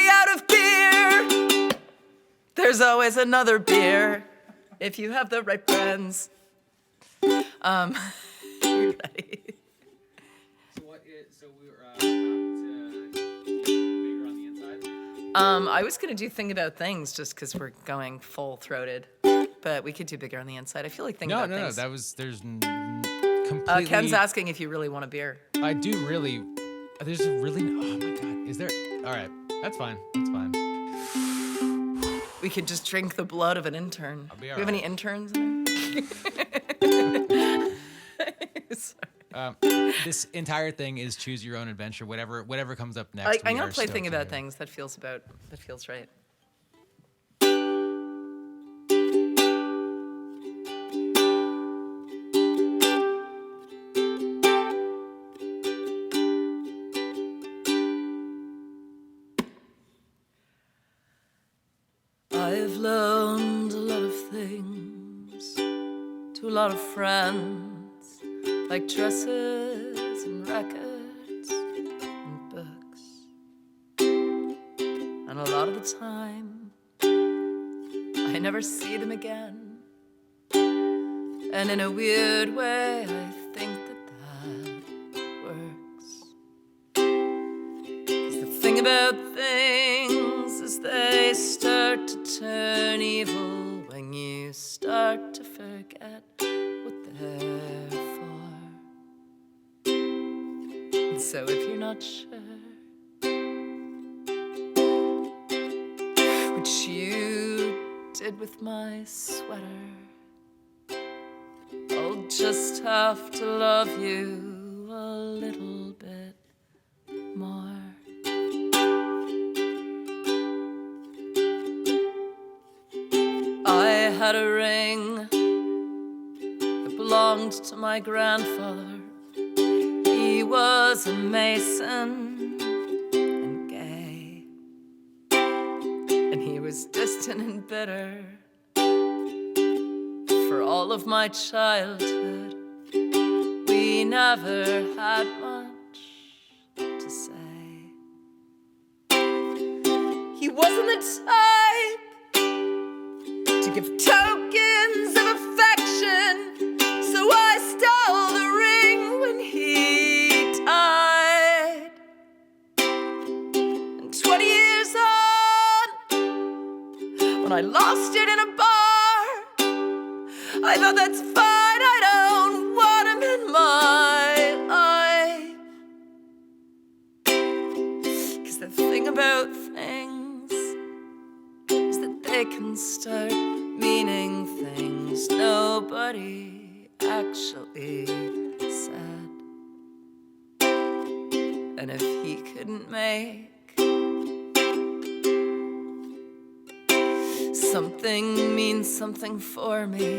out of beer. There's always another beer if you have the right friends. You ready? So we were bigger on the inside? I was gonna do Think About Things just because we're going full-throated, but we could do Bigger on the Inside. I feel like Think About Things. No. There's completely. Ken's asking if you really want a beer. I do really. There's a really. Oh my god. Is there? All right. That's fine. That's fine. We could just drink the blood of an intern. I'll be Do all we have any right. interns in there? This entire thing is choose your own adventure. Whatever comes up next. I'm we gonna are play stoked Think to About hear. Things. That feels right. I've learned a lot of things to a lot of friends, like dresses and records and books. And a lot of the time, I never see them again. And in a weird way, I think that works. 'Cause the thing about things is they start to turn evil when you start to forget what they're for. And so if you're not sure what you did with my sweater, I'll just have to love you a little bit more. I had a ring that belonged to my grandfather. He was a mason and gay, and he was distant and bitter. For all of my childhood, we never had much to say. He wasn't the type to give tokens of affection, so I stole the ring when he died. And 20 years on, when I lost it in a bar, I thought that's fine, I don't want him in my life. 'Cause the thing about things is that they can start meaning things nobody actually said. And if he couldn't make something mean something for me,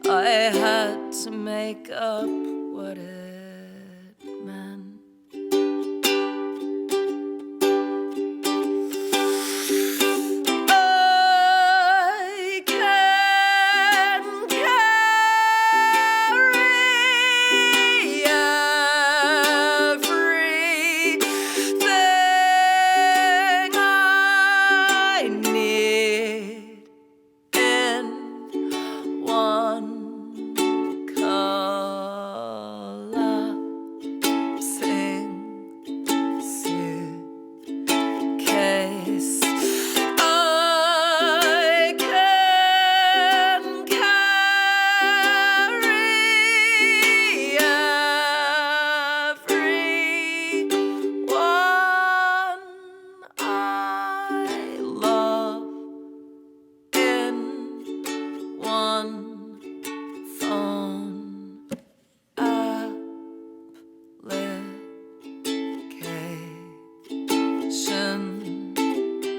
I had to make up what it meant. I can carry everything I need in one collapsing suitcase. I can carry everyone I love in one phone application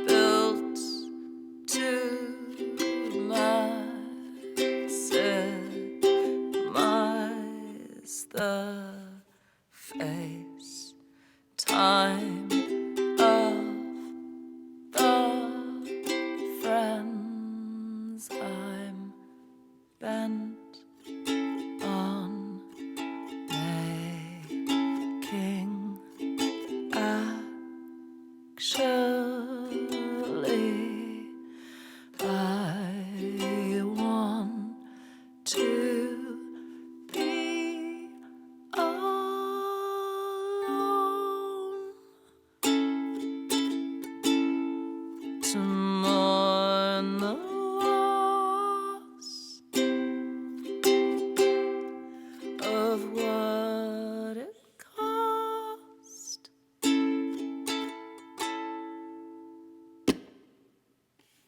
built to maximize the face time of the friends I'm bent on making. Actually, I want to be alone, to mourn the loss of what it cost.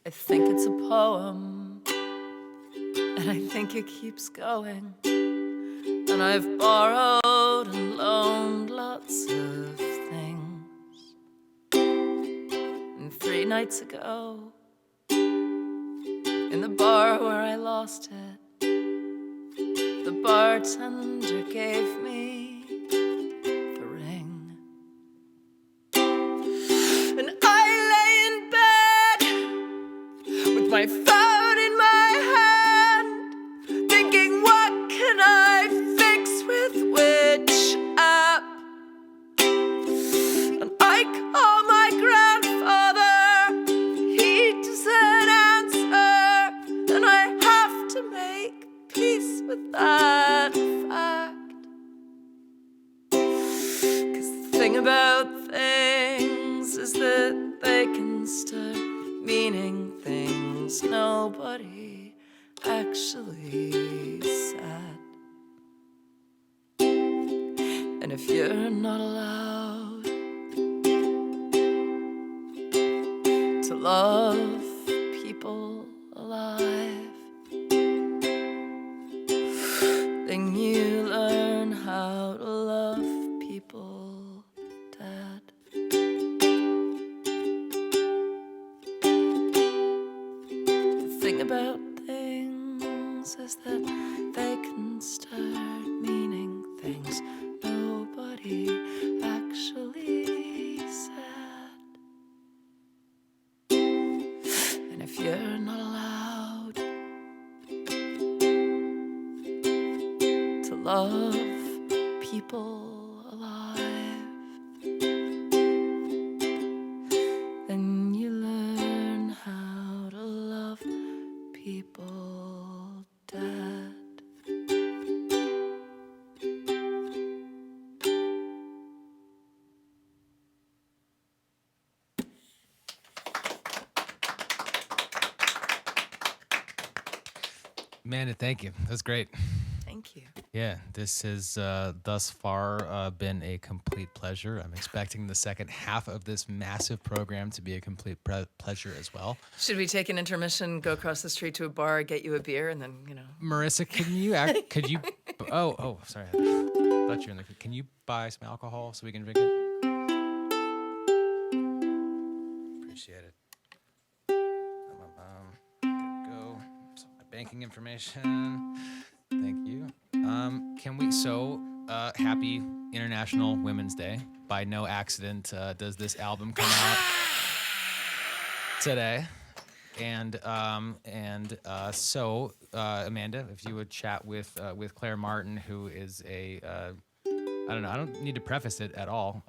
I think it's a poem, and I think it keeps going. And I've borrowed and loaned lots of things. And 3 nights ago, in the bar where I lost it, the bartender gave me the ring. And I lay in bed with my phone in my hand, things nobody actually said. And if you're not allowed to love people alive, then you learn how to love people dead. The thing about things is that they can start meaning things nobody actually said. And if you're not allowed to love people alive, then you learn how to love people dead. Amanda, thank you. That's great. Thank you. Yeah, this has thus far been a complete pleasure. I'm expecting the second half of this massive program to be a complete pleasure as well. Should we take an intermission, go across the street to a bar, get you a beer, and then, Marissa, can you could you? Oh, sorry. I thought you were in the. Can you buy some alcohol so we can drink it? Appreciate it. There we go. Some of my banking information. Thank you. Can we? So, happy International Women's Day. By no accident, does this album come out today? And so Amanda, if you would chat with Claire Martin, who is a I don't know, I don't need to preface it at all.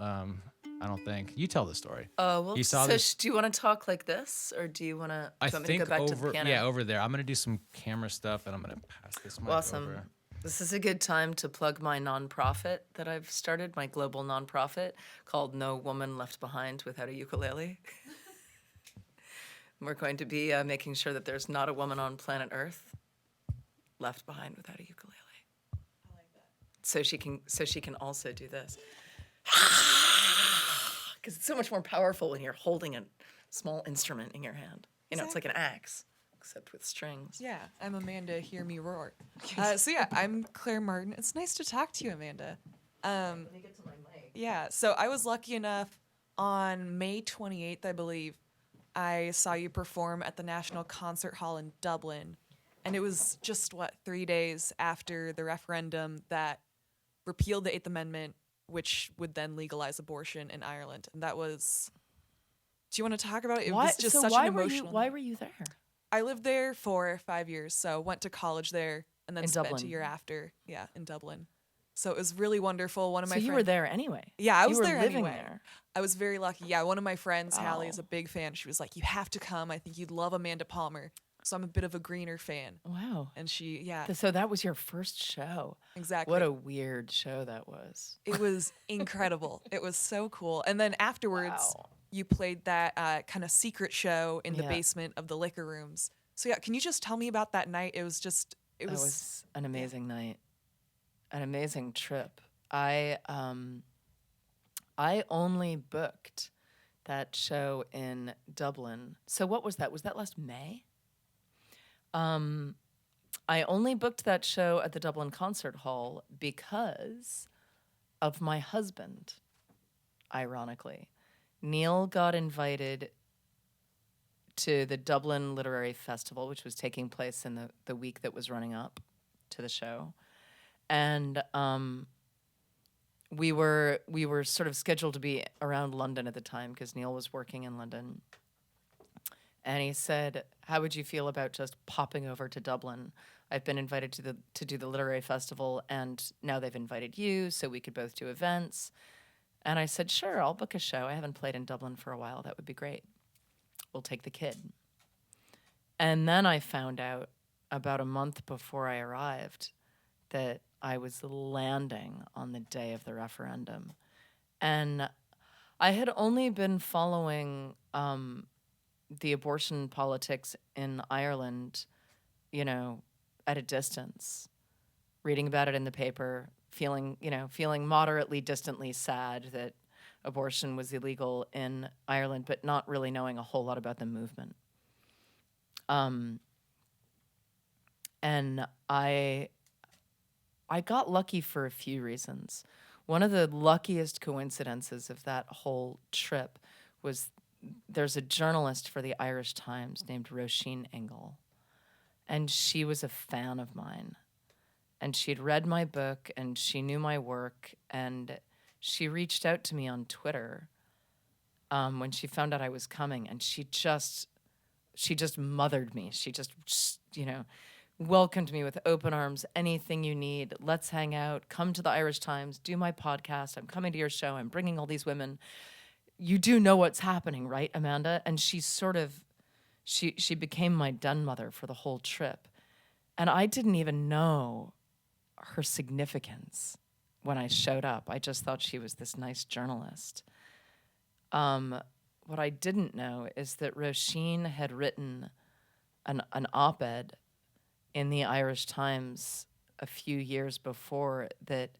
I don't think you tell the story. well, You saw so this- do you want to talk like this, or do you want to? I Want me think to go back over to the piano? yeah over there. I'm gonna do some camera stuff, and I'm gonna pass this mic Awesome. over. This is a good time to plug my nonprofit that I've started, my global nonprofit called No Woman Left Behind Without a Ukulele. We're going to be making sure that there's not a woman on planet Earth left behind without a ukulele. I like that. So she can also do this. Because it's so much more powerful when you're holding a small instrument in your hand. It's like an axe, except with strings. Yeah, I'm Amanda. Hear me roar. I'm Claire Martin. It's nice to talk to you, Amanda. Let me get to my mic. Yeah, so I was lucky enough on May 28th, I believe, I saw you perform at the National Concert Hall in Dublin. And it was just, 3 days after the referendum that repealed the Eighth Amendment, which would then legalize abortion in Ireland. And that was... Do you want to talk about it? It was just such an emotional... Why were you there? I lived there for 5 years, so went to college there and then In spent Dublin. a year after, in Dublin. So it was really wonderful. One of my So you friends, were there anyway. Yeah, I was you were there living anyway. there. I was very lucky. Yeah, one of my friends, Hallie, is Wow. a big fan. She was like, "You have to come. I think you'd love Amanda Palmer." So I'm a bit of a Greener fan. Wow. And she, So that was your first show. exactly. What a weird show that was. It was incredible. It was so cool. And then afterwards, Wow. you played that kind of secret show in the Yeah. basement of the liquor rooms. So can you just tell me about that night? It was An amazing night, an amazing trip. I only booked that show in Dublin. So what was that? Was that last May? I only booked that show at the Dublin Concert Hall because of my husband, ironically. Neil got invited to the Dublin Literary Festival, which was taking place in the week that was running up to the show. And we were sort of scheduled to be around London at the time because Neil was working in London. And he said, "How would you feel about just popping over to Dublin? I've been invited to do the literary festival, and now they've invited you, so we could both do events." And I said, "Sure, I'll book a show. I haven't played in Dublin for a while. That would be great. We'll take the kid." And then I found out about a month before I arrived that I was landing on the day of the referendum. And I had only been following the abortion politics in Ireland, you know, at a distance, reading about it in the paper, feeling moderately distantly sad that abortion was illegal in Ireland, but not really knowing a whole lot about the movement. And I got lucky for a few reasons. One of the luckiest coincidences of that whole trip was there's a journalist for the Irish Times named Roisin Engel, and she was a fan of mine. And she'd read my book and she knew my work, and she reached out to me on Twitter when she found out I was coming, and she just mothered me. She just welcomed me with open arms. Anything you need, let's hang out. Come to the Irish Times, do my podcast. I'm coming to your show. I'm bringing all these women. You do know what's happening, right, Amanda? And she she became my den mother for the whole trip. And I didn't even know her significance when I showed up. I just thought she was this nice journalist. What I didn't know is that Roisin had written an op-ed in the Irish Times a few years before that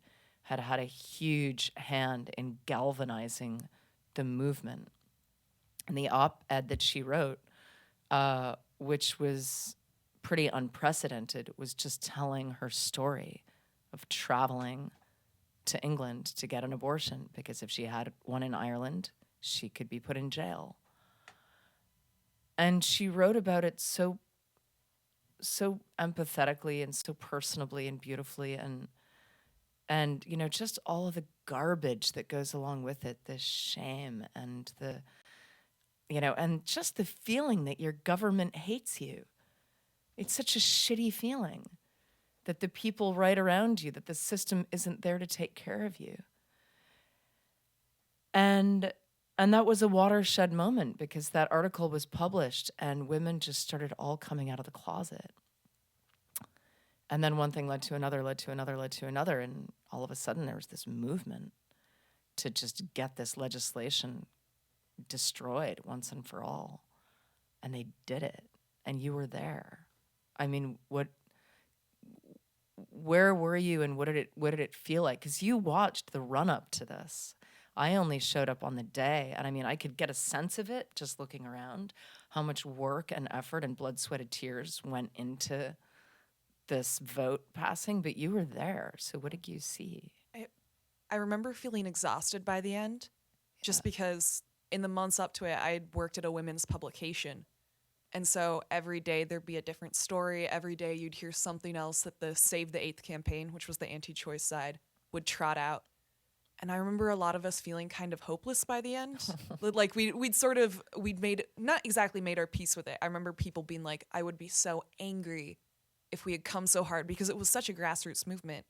had a huge hand in galvanizing the movement. And the op-ed that she wrote, which was pretty unprecedented, was just telling her story of traveling to England to get an abortion, because if she had one in Ireland, she could be put in jail. And she wrote about it so empathetically and so personably and beautifully, and just all of the garbage that goes along with it, the shame and and just the feeling that your government hates you. It's such a shitty feeling that the people right around you, that the system isn't there to take care of you. And that was a watershed moment, because that article was published and women just started all coming out of the closet. And then one thing led to another, led to another, led to another. And all of a sudden there was this movement to just get this legislation destroyed once and for all. And they did it. And you were there. I mean, where were you, and what did it feel like? Because you watched the run up to this. I only showed up on the day, and I mean, I could get a sense of it just looking around, how much work and effort and blood, sweat, and tears went into this vote passing, but you were there. So what did you see? I remember feeling exhausted by the end, just because in the months up to it, I had worked at a women's publication. And so every day there'd be a different story. Every day you'd hear something else that the Save the Eighth campaign, which was the anti-choice side, would trot out. And I remember a lot of us feeling kind of hopeless by the end. Like we'd not exactly made our peace with it. I remember people being like, I would be so angry if we had come so hard, because it was such a grassroots movement,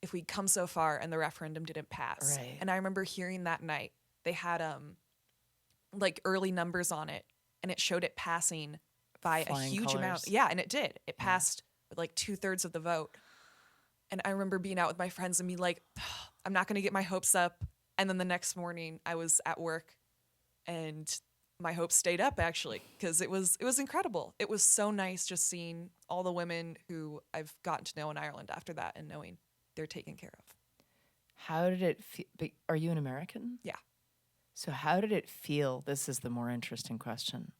if we'd come so far and the referendum didn't pass. Right. And I remember hearing that night, they had like early numbers on it, and it showed it passing by Flying a huge colors. amount. Yeah, and it did. It passed with like 2/3 of the vote. And I remember being out with my friends and being like, I'm not going to get my hopes up. And then the next morning I was at work and my hopes stayed up, actually, because it was incredible. It was so nice just seeing all the women who I've gotten to know in Ireland after that and knowing they're taken care of. How did it feel? Are you an American? Yeah. So how did it feel? This is the more interesting question,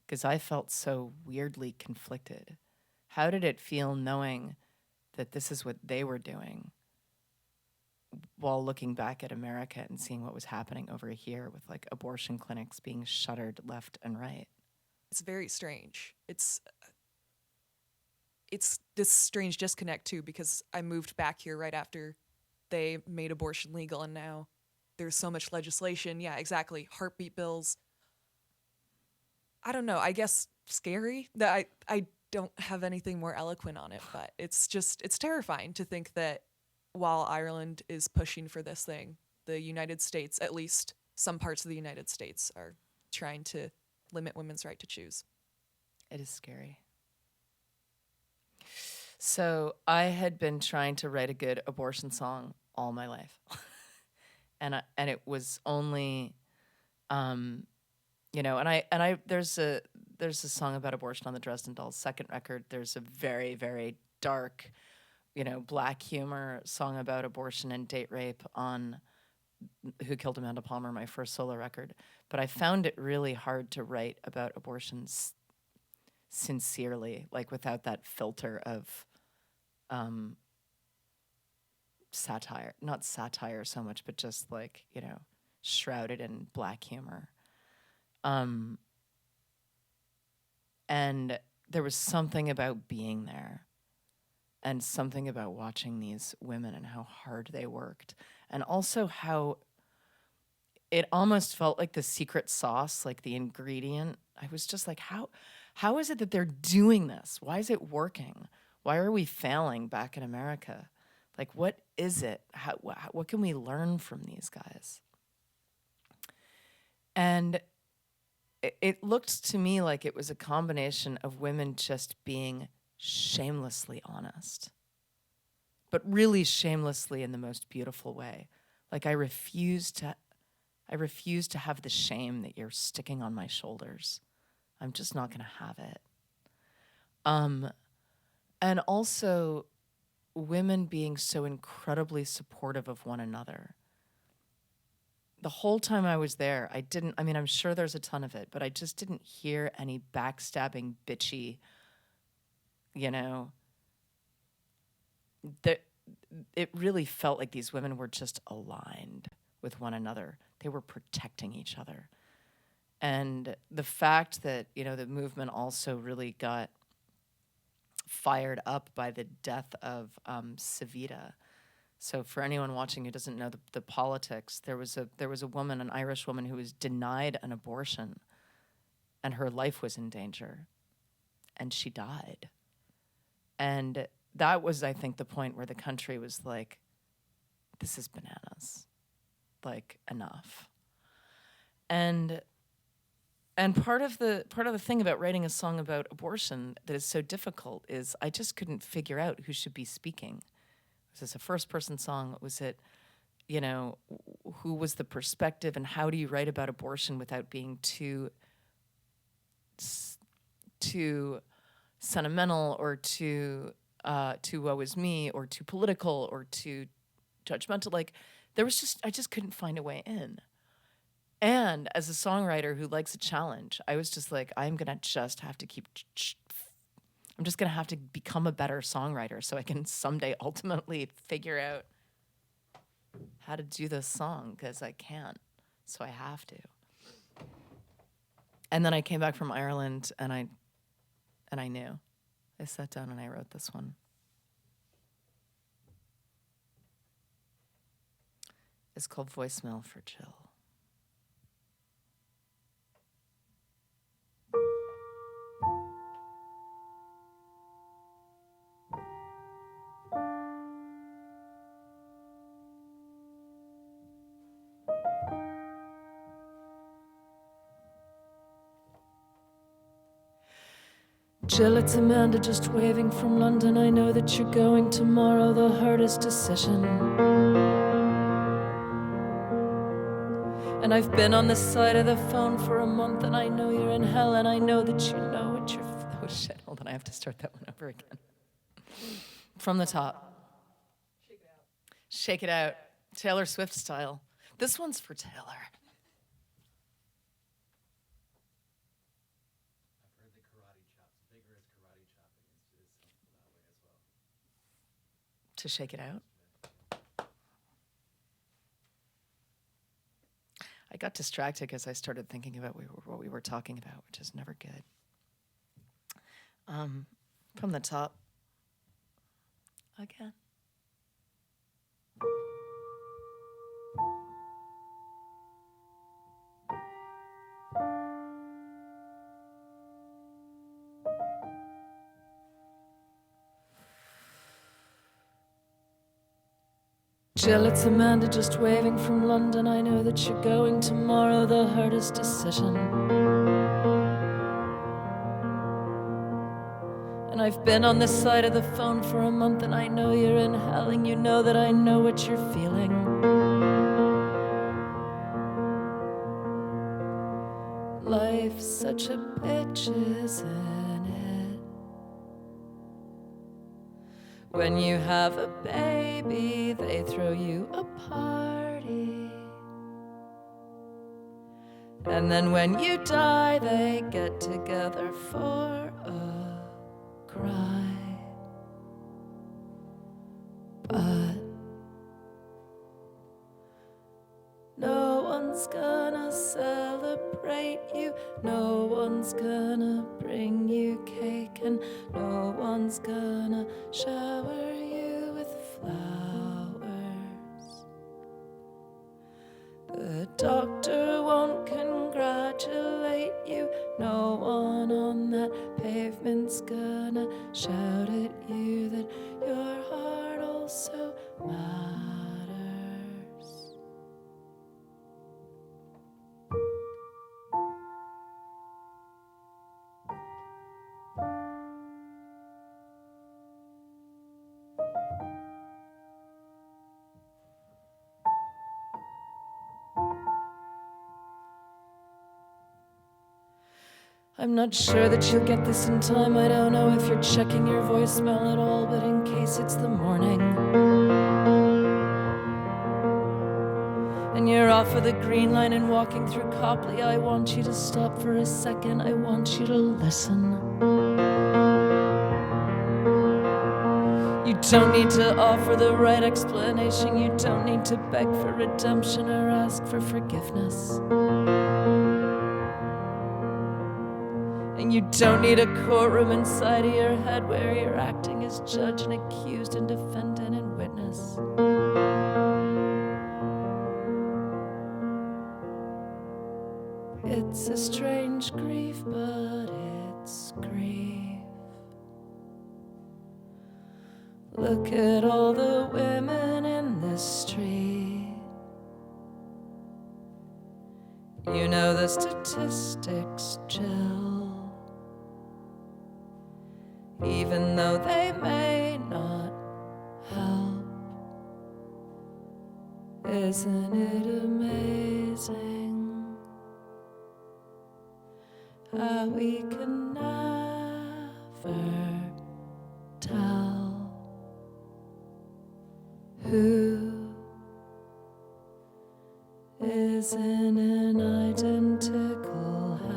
because I felt so weirdly conflicted. How did it feel knowing that this is what they were doing, while looking back at America and seeing what was happening over here with like abortion clinics being shuttered left and right? It's very strange. It's this strange disconnect too, because I moved back here right after they made abortion legal, and now there's so much legislation. Yeah, exactly. Heartbeat bills. I don't know. I guess scary. That I don't have anything more eloquent on it, but it's terrifying to think that while Ireland is pushing for this thing, the United States, at least some parts of the United States, are trying to limit women's right to choose. It is scary. So I had been trying to write a good abortion song all my life. And it was only, and I there's a song about abortion on the Dresden Dolls' second record. There's a very, very dark, black humor song about abortion and date rape on Who Killed Amanda Palmer, my first solo record. But I found it really hard to write about abortions sincerely, like without that filter of satire, not satire so much, but just like, shrouded in black humor. And there was something about being there and something about watching these women and how hard they worked. And also how it almost felt like the secret sauce, like the ingredient. I was just like, how is it that they're doing this? Why is it working? Why are we failing back in America? Like, what is it? What can we learn from these guys? And it looked to me like it was a combination of women just being shamelessly honest, but really shamelessly in the most beautiful way. Like, I refuse to have the shame that you're sticking on my shoulders. I'm just not going to have it. And also women being so incredibly supportive of one another. The whole time I was there, I'm sure there's a ton of it, but I just didn't hear any backstabbing, bitchy, it really felt like these women were just aligned with one another. They were protecting each other. And the fact that, the movement also really got fired up by the death of Savita. So for anyone watching who doesn't know the politics, there was a woman, an Irish woman, who was denied an abortion, and her life was in danger, and she died. And that was, I think, the point where the country was like, this is bananas, like, enough. And part of the thing about writing a song about abortion that is so difficult is I just couldn't figure out who should be speaking. Was this a first-person song? Was it, who was the perspective, and how do you write about abortion without being too sentimental or too woe is me or too political or too judgmental? Like, I just couldn't find a way in. And as a songwriter who likes a challenge, I was just like, I'm just going to have to become a better songwriter so I can someday ultimately figure out how to do this song, because I can't, so I have to. And then I came back from Ireland, and I knew. I sat down and I wrote this one. It's called Voicemail for Jill. Jill, it's Amanda just waving from London. I know that you're going tomorrow, the hardest decision. And I've been on this side of the phone for a month, and I know you're in hell, and I know that you know what you're... Oh, shit, hold on, I have to start that one over again. From the top. Shake it out. Shake it out. Taylor Swift style. This one's for Taylor. To shake it out. I got distracted because I started thinking about what we were talking about, which is never good. From the top. Again. Jill, it's Amanda just waving from London. I know that you're going tomorrow, the hardest decision. And I've been on this side of the phone for a month, and I know you're in hell, and you know that I know what you're feeling. Like such a bitch, isn't it? When you have a baby, they throw you a party. And then when you die, they get together for a cry. But no one's gonna celebrate you, no one's gonna bring you cake, and no one's gonna shower you with flowers. The doctor won't congratulate you, no one on that pavement's gonna shout at you that your heart also matters. I'm not sure that you'll get this in time. I don't know if you're checking your voicemail at all, but in case it's the morning and you're off of the green line and walking through Copley, I want you to stop for a second. I want you to listen. You don't need to offer the right explanation. You don't need to beg for redemption or ask for forgiveness. And you don't need a courtroom inside of your head where you're acting as judge and accused and defendant and witness. It's a strange grief, but it's grief. Look at all the women in the street. You know the statistics, Jill. Even though they may not help. Isn't it amazing how we can never tell who is in an identical hell?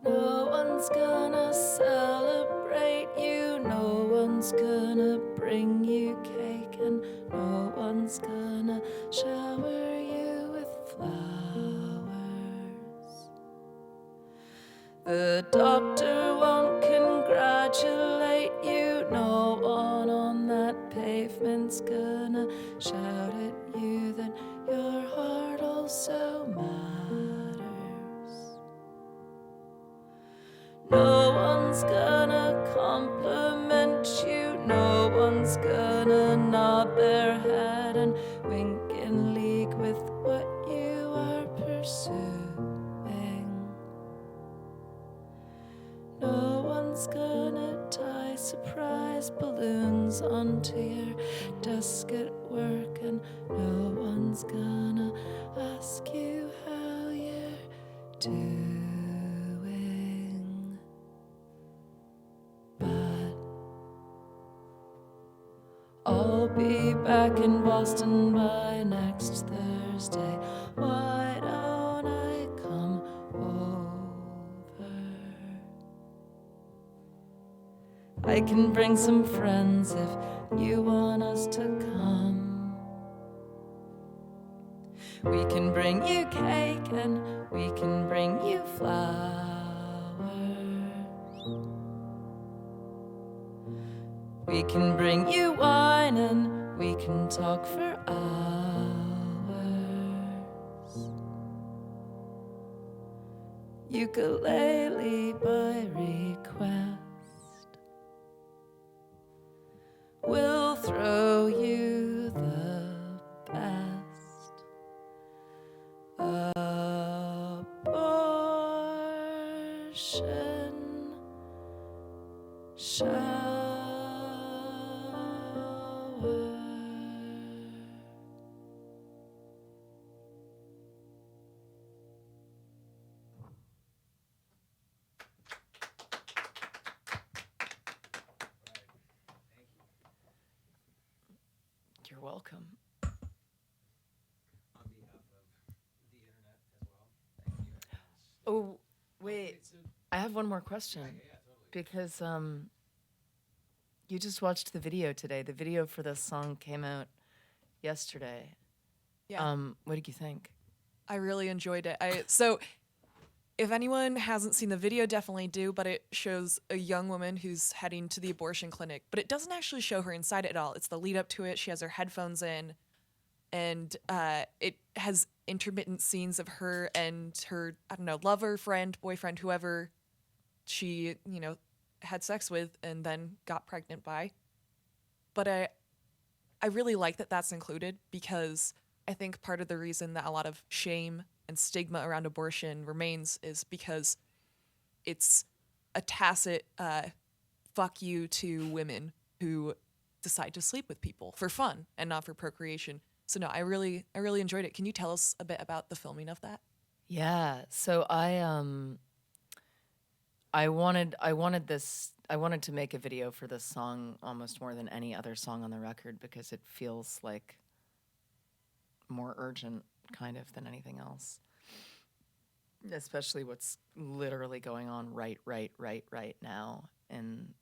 No one's gonna celebrate you, no one's gonna bring you cake, and no one's gonna shower you with flowers. The doctor won't congratulate you, no one on that pavement's gonna shout at you that your heart also matters. No one's gonna compliment you, no one's gonna nod their head and wink in league with what you are pursuing. No one's gonna tie surprise balloons onto your desk at work, and no one's gonna ask you how you're doing. I'll be back in Boston by next Thursday. Why don't I come over? I can bring some friends if you want us to come. We can bring you cake and we can bring you flowers. We can bring you wine and we can talk for hours. Ukulele by request. We'll throw you the best Abortion shower. You're welcome. On behalf of the internet as well, thank you. Oh, wait. I have one more question. Yeah, totally. Because you just watched the video today. The video for this song came out yesterday. Yeah. What did you think? I really enjoyed it. So if anyone hasn't seen the video, definitely do, but it shows a young woman who's heading to the abortion clinic, but it doesn't actually show her inside it at all. It's the lead up to it. She has her headphones in, and it has intermittent scenes of her and her, I don't know, lover, friend, boyfriend, whoever she, had sex with and then got pregnant by. But I really like that that's included, because I think part of the reason that a lot of shame and stigma around abortion remains is because it's a tacit fuck you to women who decide to sleep with people for fun and not for procreation. So no, I really enjoyed it. Can you tell us a bit about the filming of that? Yeah. So I wanted to make a video for this song almost more than any other song on the record, because it feels like more urgent kind of than anything else. Especially what's literally going on right now in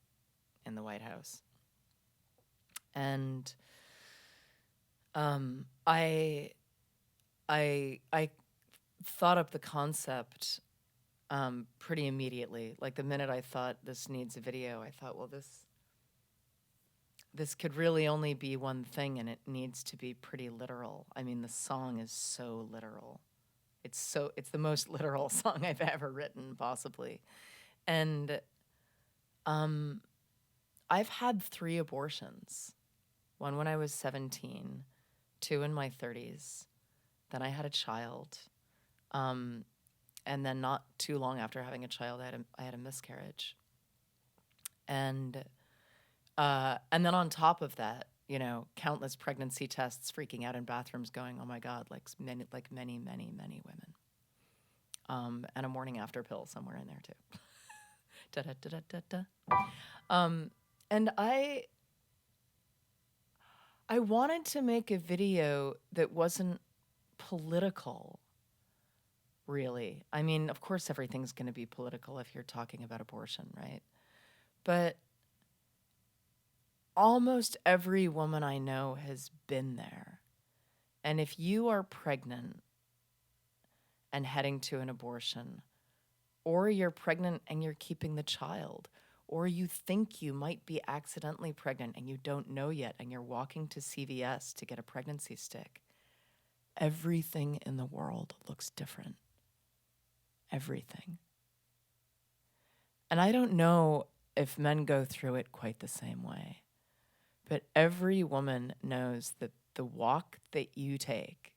the White House. And I thought up the concept pretty immediately. Like the minute I thought this needs a video, I thought, well, this could really only be one thing, and it needs to be pretty literal. I mean, the song is so literal. It's the most literal song I've ever written, possibly. And I've had 3 abortions. One when I was 17, 2 in my 30s. Then I had a child. And then not too long after having a child, I had a miscarriage. And then on top of that, countless pregnancy tests, freaking out in bathrooms, going, oh my God, like many women. And a morning after pill somewhere in there too. Da da da da da da. And I wanted to make a video that wasn't political, really. I mean, of course, everything's going to be political if you're talking about abortion, right? But almost every woman I know has been there. And if you are pregnant and heading to an abortion, or you're pregnant and you're keeping the child, or you think you might be accidentally pregnant and you don't know yet, and you're walking to CVS to get a pregnancy stick, everything in the world looks different. Everything. And I don't know if men go through it quite the same way, but every woman knows that the walk that you take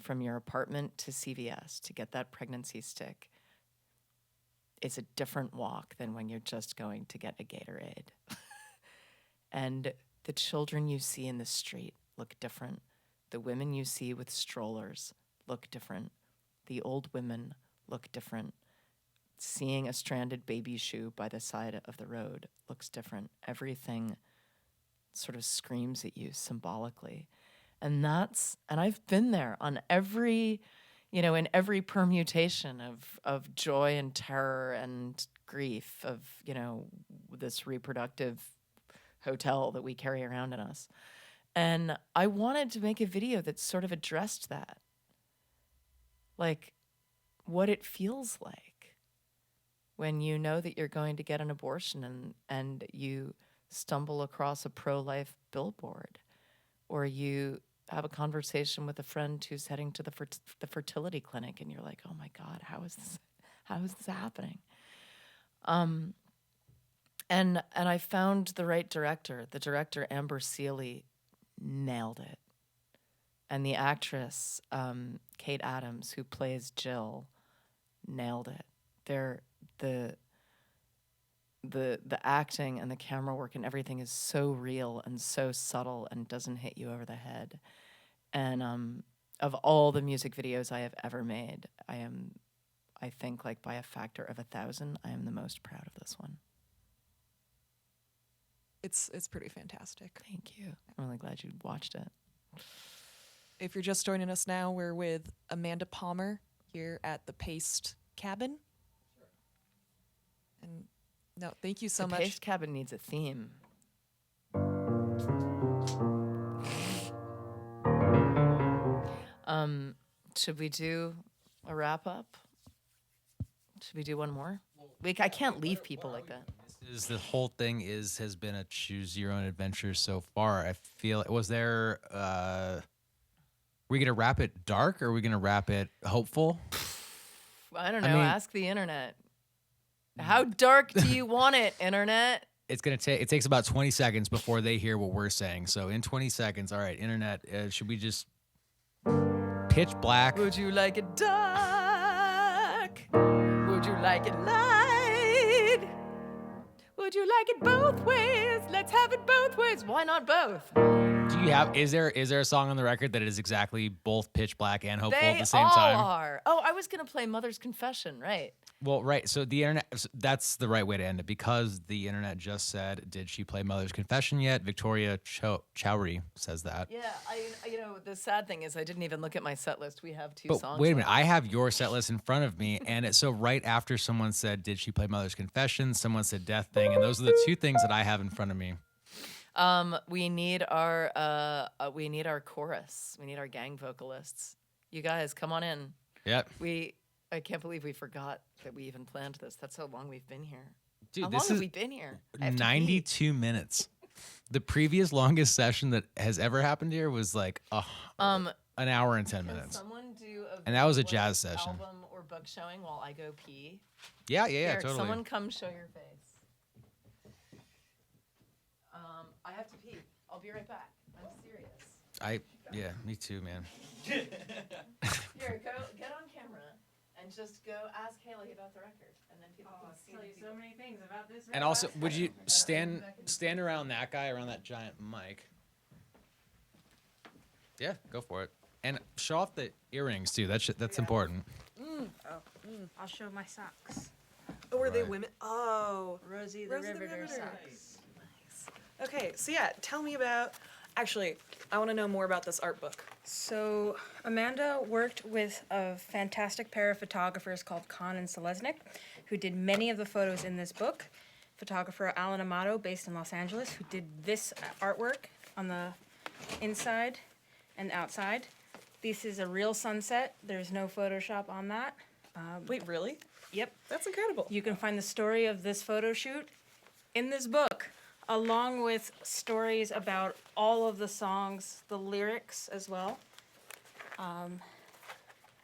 from your apartment to CVS to get that pregnancy stick is a different walk than when you're just going to get a Gatorade. And the children you see in the street look different. The women you see with strollers look different. The old women look different. Seeing a stranded baby shoe by the side of the road looks different. Everything sort of screams at you symbolically. And I've been there on every, in every permutation of joy and terror and grief of, this reproductive hotel that we carry around in us. And I wanted to make a video that sort of addressed that. Like, what it feels like when you know that you're going to get an abortion and you stumble across a pro-life billboard, or you have a conversation with a friend who's heading to the fertility clinic, and you're like, oh my God, how is this happening? And I found the right director. The director, Amber Seeley, nailed it. And the actress, Kate Adams, who plays Jill, nailed it. The acting and the camera work and everything is so real and so subtle and doesn't hit you over the head. And of all the music videos I have ever made, I think like by a factor of 1,000, I am the most proud of this one. It's pretty fantastic. Thank you. I'm really glad you watched it. If you're just joining us now, we're with Amanda Palmer here at the Paste Cabin. And no, thank you so The much. Paste Cabin needs a theme. Should we do a wrap up? Should we do one more? I can't leave people like that. The whole thing has been a choose your own adventure so far. I feel was there. We gonna wrap it dark or are we gonna wrap it hopeful? I don't know. Ask the internet. How dark do you want it, internet? It's gonna take. It takes about 20 seconds before they hear what we're saying. So in 20 seconds, all right, internet. Should we just pitch black? Would you like it dark? Would you like it light? Would you like it both ways? Let's have it both ways. Why not both? Do you have? Is there a song on the record that is exactly both pitch black and hopeful at the same all time? are. Oh, I was gonna play Mother's Confession, right? Well, right. So the internet. That's the right way to end it because the internet just said, "Did she play Mother's Confession yet?" Victoria Chowry says that. Yeah, the sad thing is I didn't even look at my set list. We have two But songs. wait a minute, left. I have your set list in front of me, and so right after someone said, "Did she play Mother's Confession?" Someone said "Death Thing," and those are the two things that I have in front of me. We need our chorus. We need our gang vocalists. You guys, come on in. Yep. I can't believe we forgot that we even planned this. That's how long we've been here. Dude, how this long have is we been here? I have to pee. 92 minutes. The previous longest session that has ever happened here was like an hour and 10 Can minutes. someone do a And that was a visual jazz session. album or book showing while I go pee? Yeah, Here, totally. Someone come show your face. I have to pee. I'll be right back. I'm serious. Yeah, me too, man. Here, go get on camera and just go ask Haley about the record, and then people can see. Tell you so many things about this. And also, would you stand around that guy, around that giant mic? Yeah, go for it. And show off the earrings too. That's important. I'll show my socks. Oh, were they Right. women? Oh. Rosie the Rosie the Riveter Riveter. socks. Okay, so yeah, tell me about. Actually, I want to know more about this art book. So Amanda worked with a fantastic pair of photographers called Kahn and Selesnik, who did many of the photos in this book. Photographer Alan Amato, based in Los Angeles, who did this artwork on the inside and outside. This is a real sunset. There's no Photoshop on that. Wait, really? Yep. That's incredible. You can find the story of this photo shoot in this book, along with stories about all of the songs, the lyrics as well.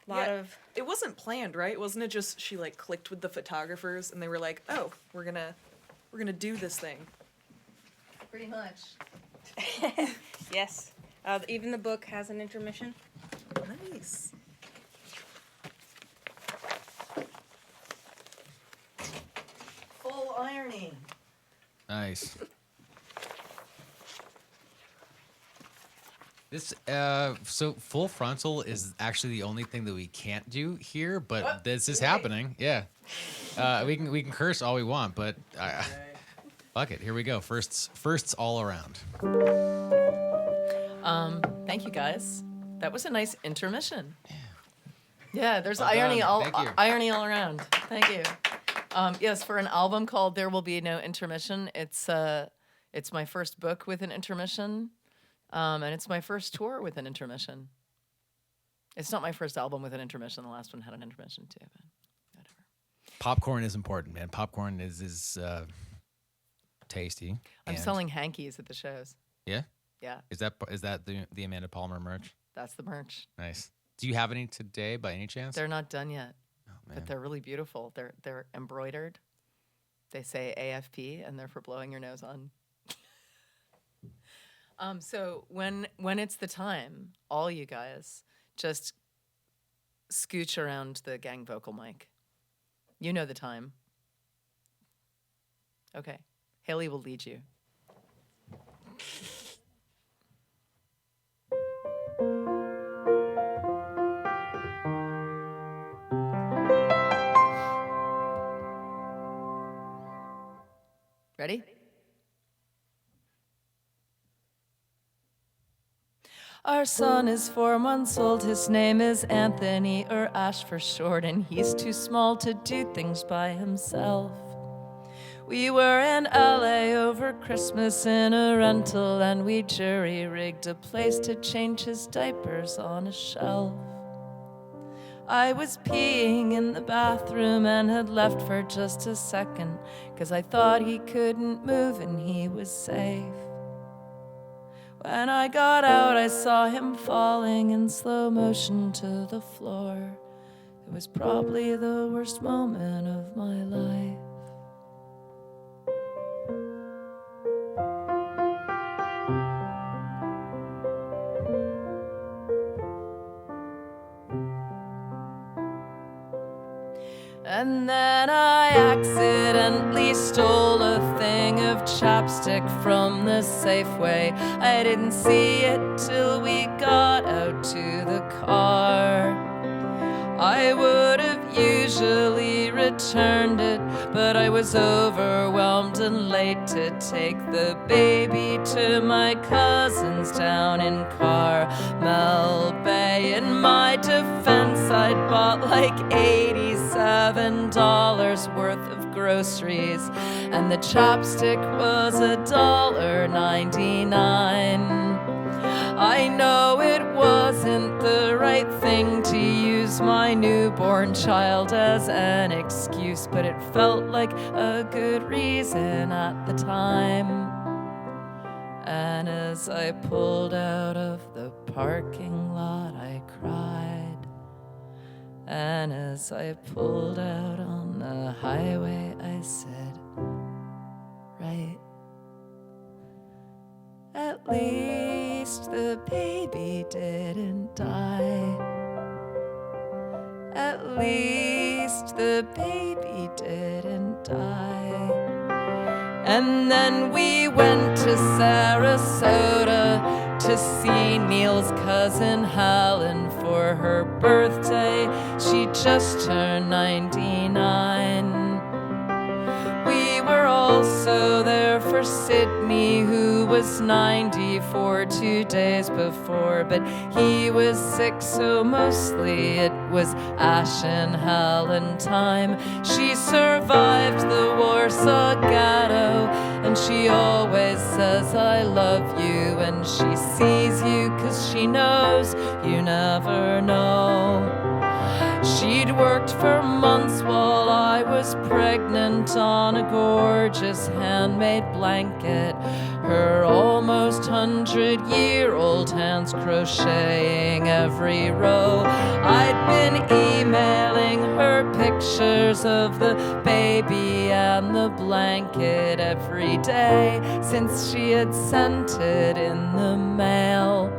It wasn't planned, right? Wasn't it just she like clicked with the photographers and they were like, "Oh, we're gonna do this thing." Pretty much. Yes. Even the book has an intermission. Nice. Full ironing. Nice. This so full frontal is actually the only thing that we can't do here, but What? this is You're right. happening. Yeah. We can curse all we want, but fuck it. Here we go. Firsts all around. Thank you guys. That was a nice intermission. Yeah, there's Well irony done. all Thank you. irony all around. Thank you. Yes, for an album called "There Will Be No Intermission," it's my first book with an intermission, and it's my first tour with an intermission. It's not my first album with an intermission. The last one had an intermission too, but whatever. Popcorn is important, man. Popcorn is tasty. I'm and- selling hankies at the shows. Yeah. Yeah, Is that the Amanda Palmer merch? that's the merch. Nice. Do you have any today by any chance? They're not done yet, Oh, man. but they're really beautiful. They're embroidered. They say AFP, and they're for blowing your nose on. So when it's the time, all you guys just scooch around the gang vocal mic. You know the time. Okay. Haley will lead you. Ready? Our son is 4 months old, his name is Anthony, or Ash for short, and he's too small to do things by himself. We were in LA over Christmas in a rental, and we jury-rigged a place to change his diapers on a shelf. I was peeing in the bathroom and had left for just a second, 'cause I thought he couldn't move and he was safe. When I got out, I saw him falling in slow motion to the floor. It was probably the worst moment of my life. And then I accidentally stole a thing of chapstick from the Safeway. I didn't see it till we got out to the car. I would have usually returned it, but I was overwhelmed and late to take the baby to my cousins down in Carmel Bay. In my defense, I'd bought like $87 worth of groceries, and the chapstick was $1.99. I know it wasn't the right thing to use my newborn child as an excuse, but it felt like a good reason at the time. And as I pulled out of the parking lot, I cried. And as I pulled out on the highway, I said, right. At least the baby didn't die. At least the baby didn't die. And then we went to Sarasota to see Neil's cousin Helen for her birthday. She just turned 99. We were also there for Sydney, who was 94 2 days before, but he was sick, so mostly it was Ash and Helen time. She survived the Warsaw Ghetto, and she always says I love you, and she sees you 'cause she knows you never know. She'd worked for months while I was pregnant on a gorgeous handmade blanket, her almost 100-year-old hands crocheting every row. I'd been emailing her pictures of the baby and the blanket every day since she had sent it in the mail.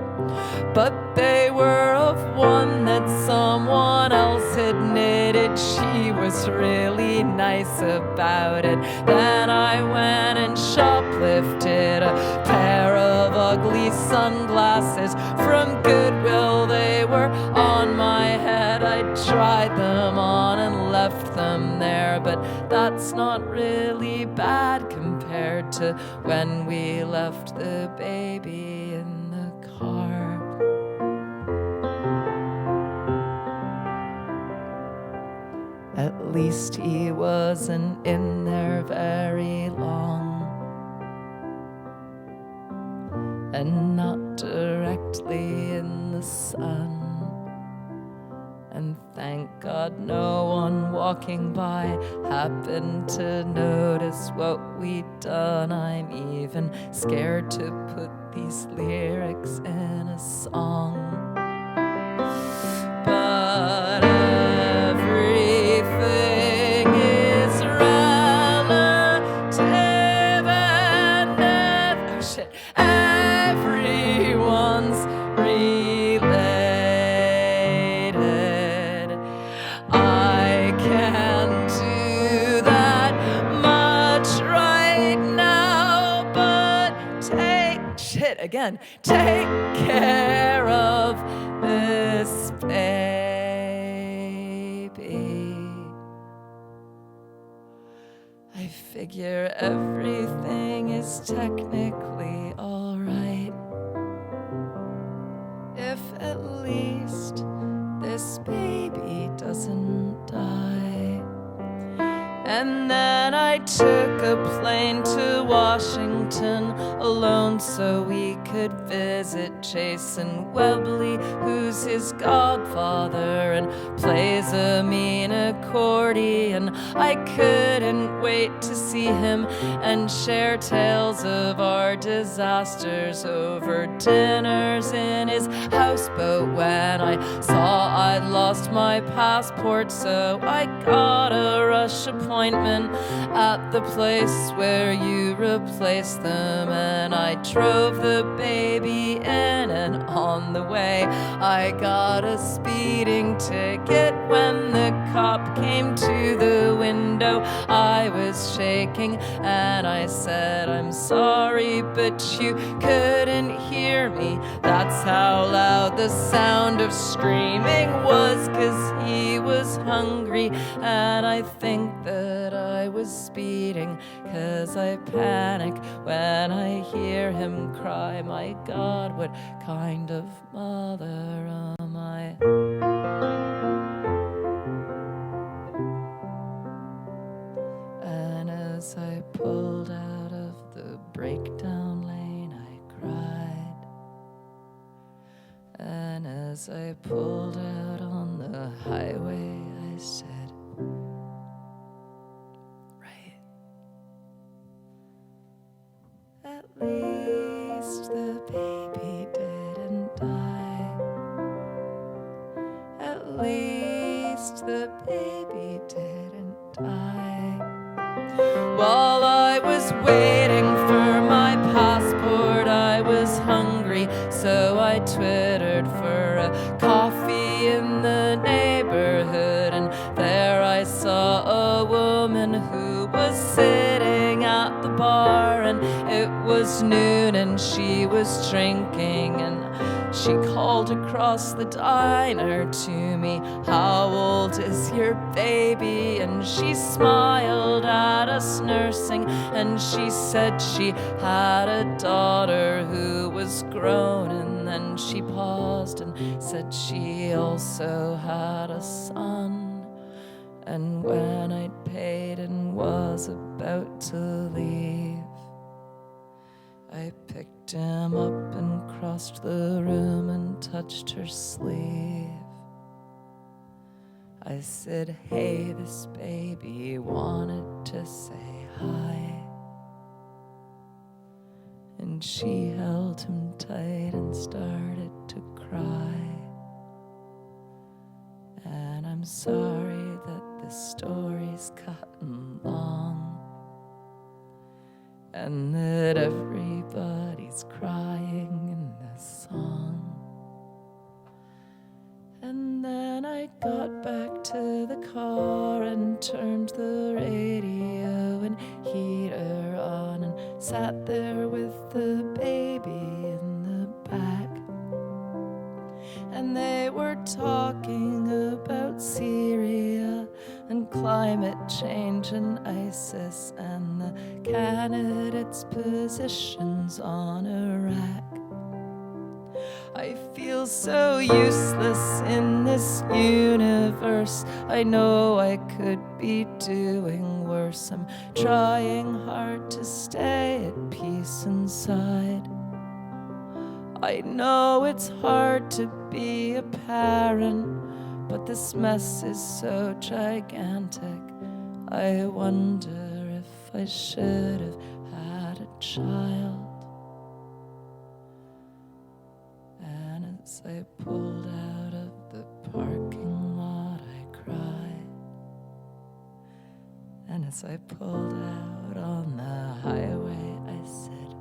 But they were of one that someone else had knitted. She was really nice about it. Then I went and shoplifted a pair of ugly sunglasses from Goodwill. They were on my head. I tried them on and left them there, but that's not really bad compared to when we left the baby in the car. At least he wasn't in there very long, and not directly in the sun. And thank God no one walking by happened to notice what we'd done. I'm even scared to put these lyrics in a song. But everything is relative, and oh shit, everything again. Take care of this baby. I figure everything is technically all right, if at least this baby doesn't die. And then I took a plane to Washington alone so we could visit Jason Webley, who's his godfather and plays a mean accordion. I couldn't wait to see him and share tales of our disasters over dinners in his houseboat. When I saw I'd lost my passport, so I got a rush appointment at the place where you replace them, and I drove the baby in, and on the way I got a speeding ticket. When the cop came to the window, I was shaking and I said, I'm sorry, but you couldn't hear me. That's how loud the sound of screaming was, 'cause he was hungry, and I think that I was speeding, 'cause I panic when I hear him cry. My God, what kind of mother am I? And as I pulled out of the breakdown lane, I cried. And as I pulled out on the highway, I said, right. At least the baby didn't die. At least the baby didn't die. While I was waiting for my passport, I was hungry, so I twittered for a coffee in the neighborhood, and there I saw a woman who was sitting at the bar, and it was noon and she was drinking, and she called across the diner to me, how old is your baby? And she smiled at us nursing, and she said she had a daughter who was grown, and then she paused and said she also had a son. And when I'd paid and was about to leave, I picked him up and crossed the room and touched her sleeve. I said, hey, this baby wanted to say hi. And she held him tight and started to cry. And I'm sorry that this story's gotten long, and that everybody's crying in this song. And then I got back to the car and turned the radio and heater on and sat there with the baby in the back. And they were talking about Syria and climate change and ISIS and the candidates' positions on Iraq. I feel so useless in this universe. I know I could be doing worse. I'm trying hard to stay at peace inside. I know it's hard to be a parent, but this mess is so gigantic. I wonder if I should have had a child. And as I pulled out of the parking lot, I cried. And as I pulled out on the highway, I said,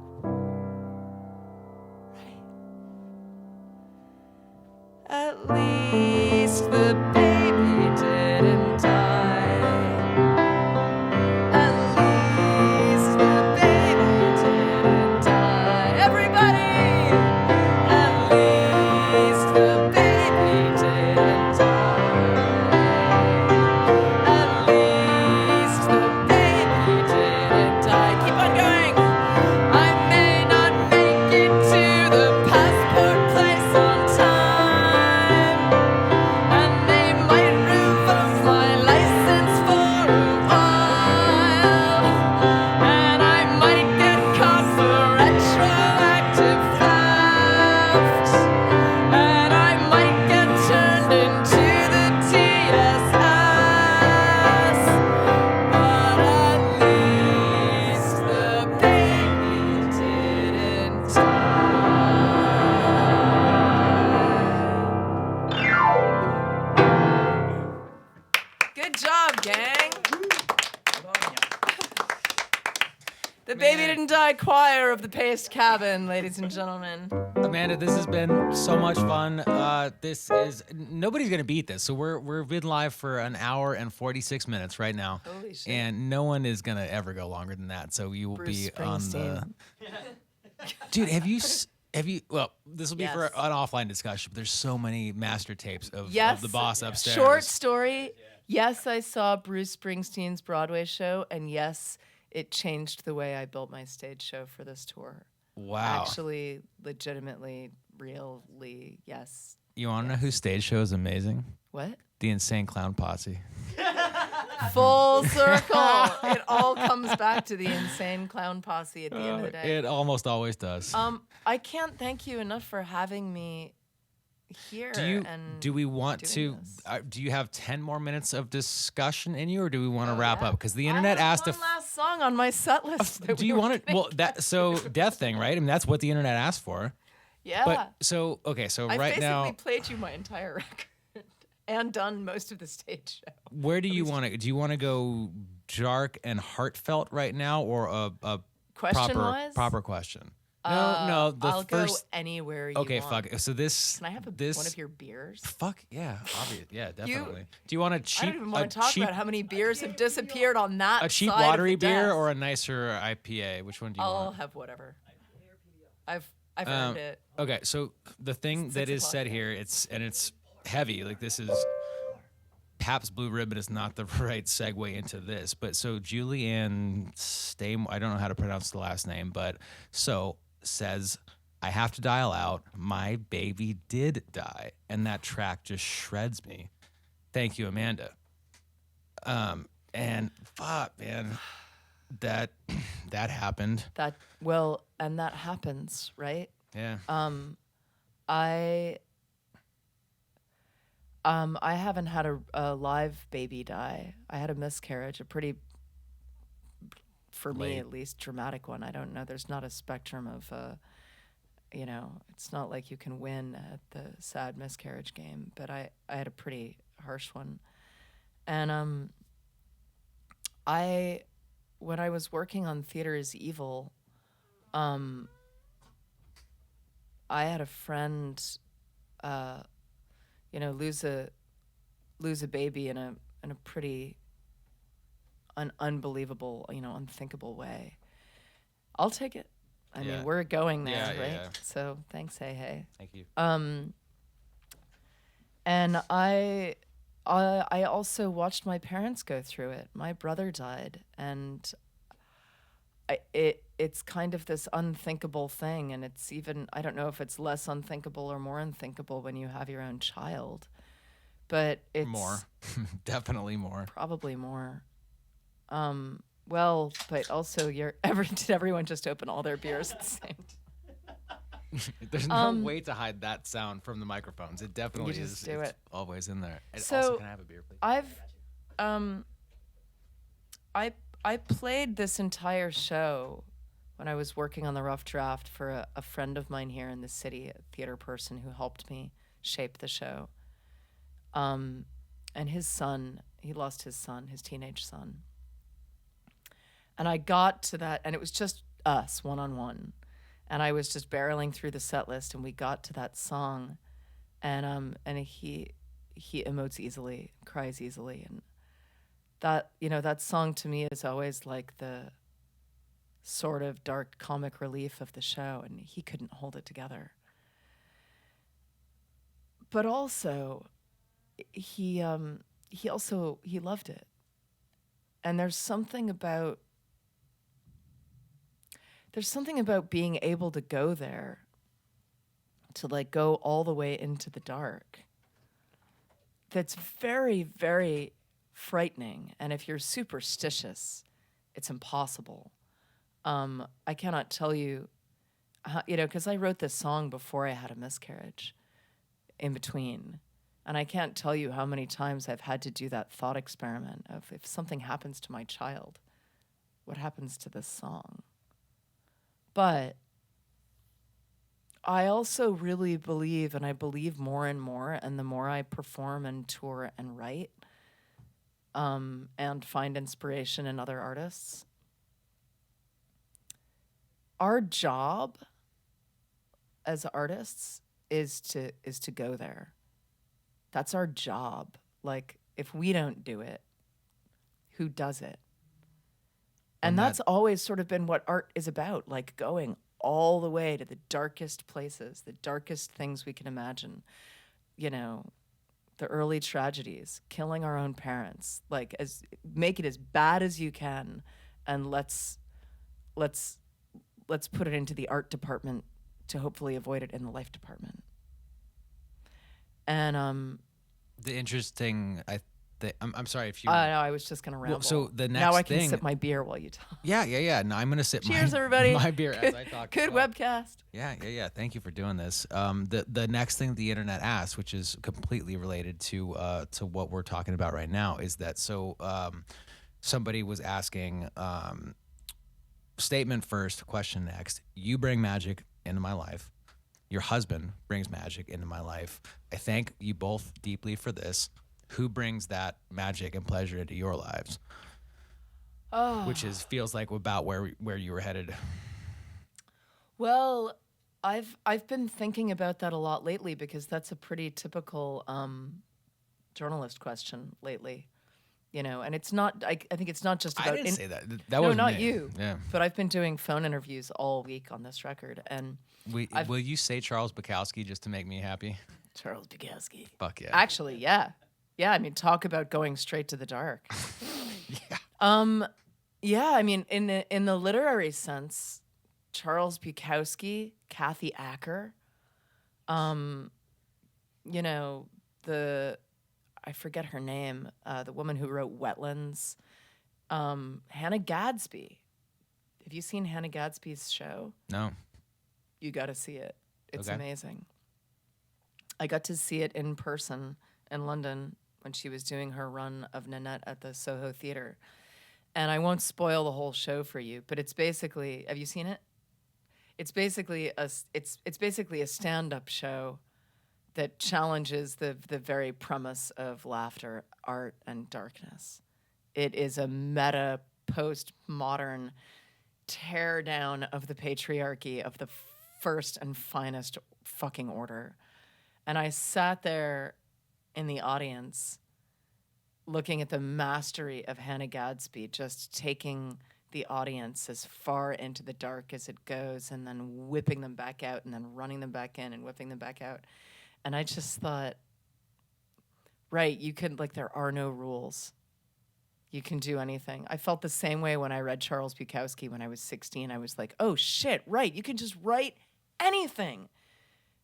right. At least the baby didn't die. At least the baby didn't die. Everybody! Good job, gang. The Baby Didn't Die choir of the Paste Cabin, ladies and gentlemen. Amanda, this has been so much fun. This is nobody's gonna beat this. So we've been live for an hour and 46 minutes right now, Holy shit. and no one is gonna ever go longer than that. So you will Bruce be on the. Springsteen. Dude, have you? Well, this will be for Yes. an offline discussion. But there's so many master tapes of Yes. the boss upstairs. Short story. Yes, I saw Bruce Springsteen's Broadway show, and yes, it changed the way I built my stage show for this tour. Wow. Actually, legitimately, really, yes. You want to know whose stage show is amazing? What? The Insane Clown Posse. Full circle. It all comes back to the Insane Clown Posse at the end of the day. It almost always does. I can't thank you enough for having me here. Do we want doing to? this. Do you have 10 more minutes of discussion in you, or do we want to wrap Yeah. up? Because the internet I have asked one if. last song on my set list. that Do we you were want to? gonna Well, that so Death Thing, right? I mean, that's what the internet asked for. Yeah. But so okay, so I right basically now, played you my entire record and done most of the stage show. where do you want to? Do you want to go dark and heartfelt right now, or a Question-wise? proper question? No, the I'll first. go anywhere you Okay, want. fuck. it. So this. Can I have this? one of your beers? Fuck yeah, obvious. Yeah, definitely. Do you want a cheap? I don't even want a to talk cheap, about how many beers have disappeared on that a cheap side of watery the beer desk. or a nicer IPA? Which one do you I'll want? have whatever. I've earned it. Okay, so the thing It's that 6 is o'clock. said here, it's heavy. Like this is Pabst Blue Ribbon is not the right segue into this. But so Julianne Stame, I don't know how to pronounce the last name, but so says, I have to dial out. My baby did die, and that track just shreds me. Thank you, Amanda. And fuck, man, that happened. And that happens, right? Yeah. I haven't had a live baby die. I had a miscarriage, a pretty, for me Late. at least, dramatic one. I don't know. There's not a spectrum of, it's not like you can win at the sad miscarriage game. But I had a pretty harsh one, and when I was working on Theater is Evil, I had a friend, lose a baby in a pretty unbelievable, unthinkable way. I'll take it. I Yeah. mean, we're going there, Yeah, right? yeah. So thanks, hey. Thank you. And I also watched my parents go through it. My brother died, and it's kind of this unthinkable thing, and it's even, I don't know if it's less unthinkable or more unthinkable when you have your own child, but it's More. Definitely more. probably more. Well, but also did everyone just open all their beers at the same time? There's no way to hide that sound from the microphones. It definitely You is. just do it's it. always in there. And So, also, can I have a beer, please? I played this entire show when I was working on the rough draft for a friend of mine here in the city, a theater person who helped me shape the show. And his son, he lost his son, his teenage son. And I got to that, and it was just us, one-on-one. And I was just barreling through the set list, and we got to that song. And he emotes easily, cries easily, and that song to me is always like the sort of dark comic relief of the show, and he couldn't hold it together. But also, he loved it, and there's something about being able to go there, to like go all the way into the dark. That's very, very frightening. And if you're superstitious, it's impossible. I cannot tell you, because I wrote this song before I had a miscarriage, in between. And I can't tell you how many times I've had to do that thought experiment of, if something happens to my child, what happens to this song? But I also really believe, and I believe more and more, and the more I perform and tour and write, and find inspiration in other artists. Our job as artists is to go there. That's our job. Like, if we don't do it, who does it? And that's always sort of been what art is about, like going all the way to the darkest places, the darkest things we can imagine. You know, the early tragedies, killing our own parents, like make it as bad as you can, and let's put it into the art department to hopefully avoid it in the life department. And The interesting, I'm sorry if you. no, I was just gonna ramble. so the now next I can thing- sip my beer while you talk. Yeah. No, I'm gonna sip Cheers, my, everybody. my beer as I talk. Good as well. webcast. Yeah. Thank you for doing this. The next thing the internet asks, which is completely related to what we're talking about right now, is that somebody was asking, statement first, question next. You bring magic into my life. Your husband brings magic into my life. I thank you both deeply for this. Who brings that magic and pleasure into your lives? Oh. Which feels like about where you were headed. Well, I've been thinking about that a lot lately because that's a pretty typical journalist question lately, you know. And it's not. I think it's not just about. I didn't say that. That no, was not me. you. Yeah. But I've been doing phone interviews all week on this record, and Will you say Charles Bukowski just to make me happy? Charles Bukowski. Fuck yeah. Actually, yeah. I mean, talk about going straight to the dark. Yeah. Yeah. I mean, in the literary sense, Charles Bukowski, Kathy Acker, you know, I forget her name, the woman who wrote Wetlands, Hannah Gadsby. Have you seen Hannah Gadsby's show? No. You got to see it. It's Okay. amazing. I got to see it in person in London when she was doing her run of Nanette at the Soho Theatre. And I won't spoil the whole show for you, but it's basically, have you seen it? It's basically a stand-up show that challenges the very premise of laughter, art, and darkness. It is a meta postmodern tear down of the patriarchy of the first and finest fucking order. And I sat there in the audience looking at the mastery of Hannah Gadsby, just taking the audience as far into the dark as it goes and then whipping them back out and then running them back in and whipping them back out. And I just thought, right, you could, like, there are no rules. You can do anything. I felt the same way when I read Charles Bukowski when I was 16. I was like, oh shit, right, you can just write anything.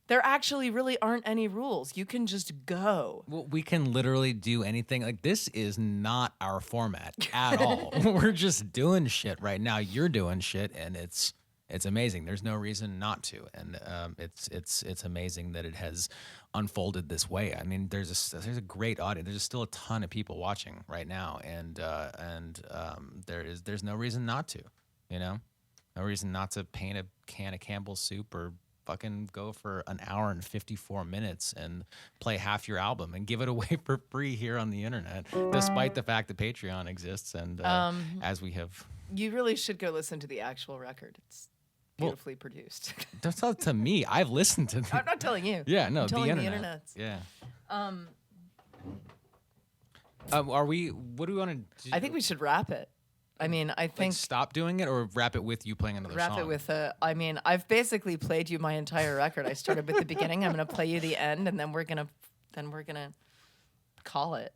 There actually really aren't any rules. You can just go. Well, we can literally do anything. Like, this is not our format at all. We're just doing shit right now. You're doing shit, and it's amazing. There's no reason not to, and it's amazing that it has unfolded this way. I mean, there's a great audience. There's still a ton of people watching right now, and there's no reason not to. You know, no reason not to paint a can of Campbell's soup or fucking go for an hour and 54 minutes and play half your album and give it away for free here on the internet, despite the fact that Patreon exists. And as we have, You really should go listen to the actual record. It's beautifully produced. don't tell it to me. I've listened to I'm not telling you. Yeah, no, I'm telling the internet. Yeah. Are we? What do we want to? I think we should wrap it. I mean, I think stop doing it or wrap it with you playing another wrap song. it with I mean, I've basically played you my entire record. I started with the beginning. I'm gonna play you the end, and then we're gonna call it.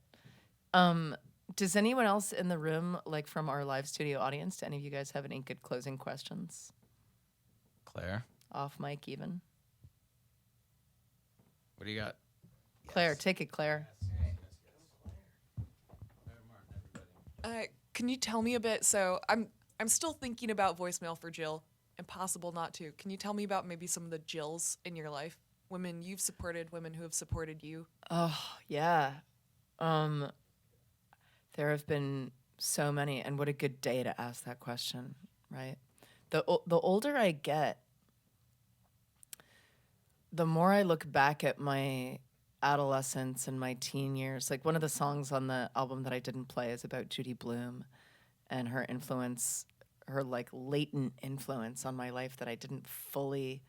Does anyone else in the room, like from our live studio audience, do any of you guys have any good closing questions? Claire, Off mic, even. what do you got? Claire, take it, Claire. Can you tell me a bit? So I'm still thinking about voicemail for Jill. Impossible not to. Can you tell me about maybe some of the Jills in your life? Women you've supported, women who have supported you. Oh, yeah. There have been so many, and what a good day to ask that question, right? The older I get, the more I look back at my adolescence and my teen years. Like one of the songs on the album that I didn't play is about Judy Blume and her influence, her like latent influence on my life that I didn't fully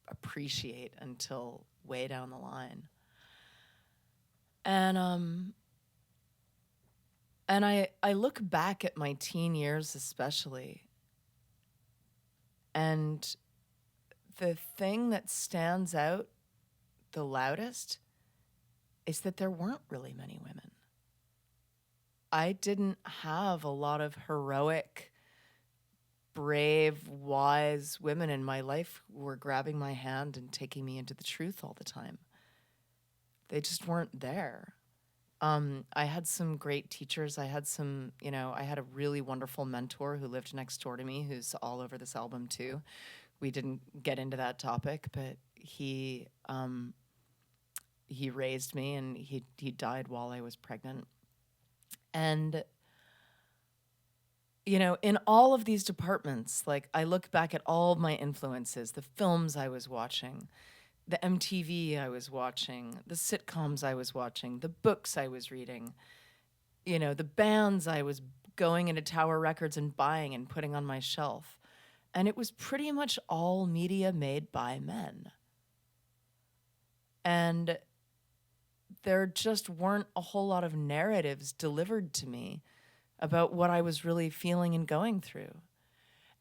appreciate until way down the line. And I look back at my teen years especially, and the thing that stands out the loudest is that there weren't really many women. I didn't have a lot of heroic, brave, wise women in my life who were grabbing my hand and taking me into the truth all the time. They just weren't there. I had some great teachers. I had a really wonderful mentor who lived next door to me, who's all over this album too. We didn't get into that topic, but he raised me, and he died while I was pregnant. And in all of these departments, like I look back at all of my influences, the films I was watching, the MTV I was watching, the sitcoms I was watching, the books I was reading, the bands I was going into Tower Records and buying and putting on my shelf. And it was pretty much all media made by men. And there just weren't a whole lot of narratives delivered to me about what I was really feeling and going through.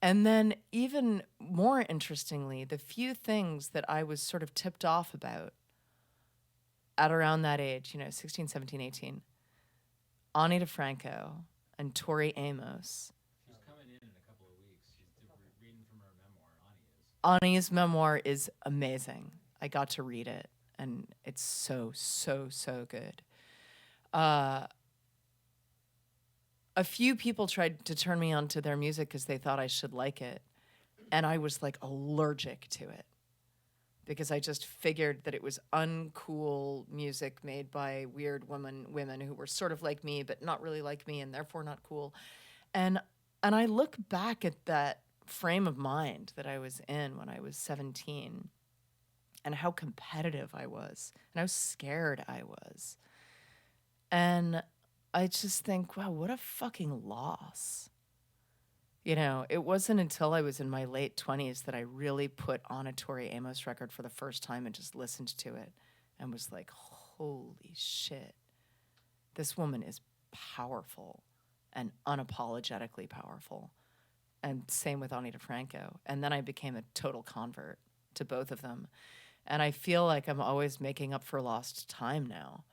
And then even more interestingly, the few things that I was sort of tipped off about at around that age, 16, 17, 18, Ani DeFranco and Tori Amos. She's coming in a couple of weeks. She's reading from her memoir. Ani's memoir is amazing. I got to read it, and it's so, so, so good. A few people tried to turn me on to their music because they thought I should like it. And I was like allergic to it because I just figured that it was uncool music made by weird women who were sort of like me, but not really like me and therefore not cool. And I look back at that frame of mind that I was in when I was 17 and how competitive I was and how scared I was. And I just think, wow, what a fucking loss. It wasn't until I was in my late 20s that I really put on a Tori Amos record for the first time and just listened to it and was like, holy shit. This woman is powerful and unapologetically powerful. And same with Ani DeFranco. And then I became a total convert to both of them. And I feel like I'm always making up for lost time now.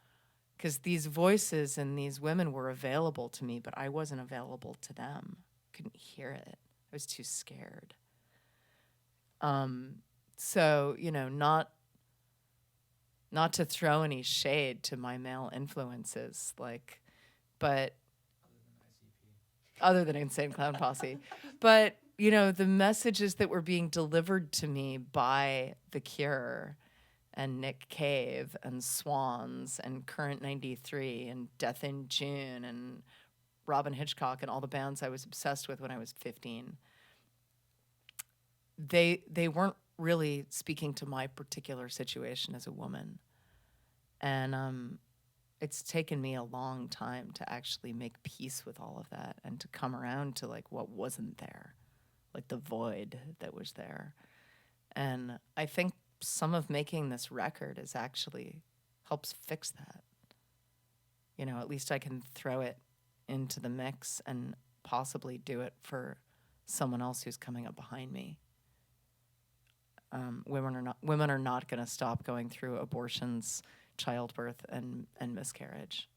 Because these voices and these women were available to me, but I wasn't available to them. Couldn't hear it. I was too scared. So, not to throw any shade to my male influences, but other than Insane Clown Posse, but the messages that were being delivered to me by The Cure and Nick Cave and Swans and Current 93 and Death in June and Robin Hitchcock and all the bands I was obsessed with when I was 15. They weren't really speaking to my particular situation as a woman. And it's taken me a long time to actually make peace with all of that and to come around to what wasn't there, the void that was there. And I think some of making this record is actually helps fix that. At least I can throw it into the mix and possibly do it for someone else who's coming up behind me. Women are not going to stop going through abortions, childbirth, and miscarriage.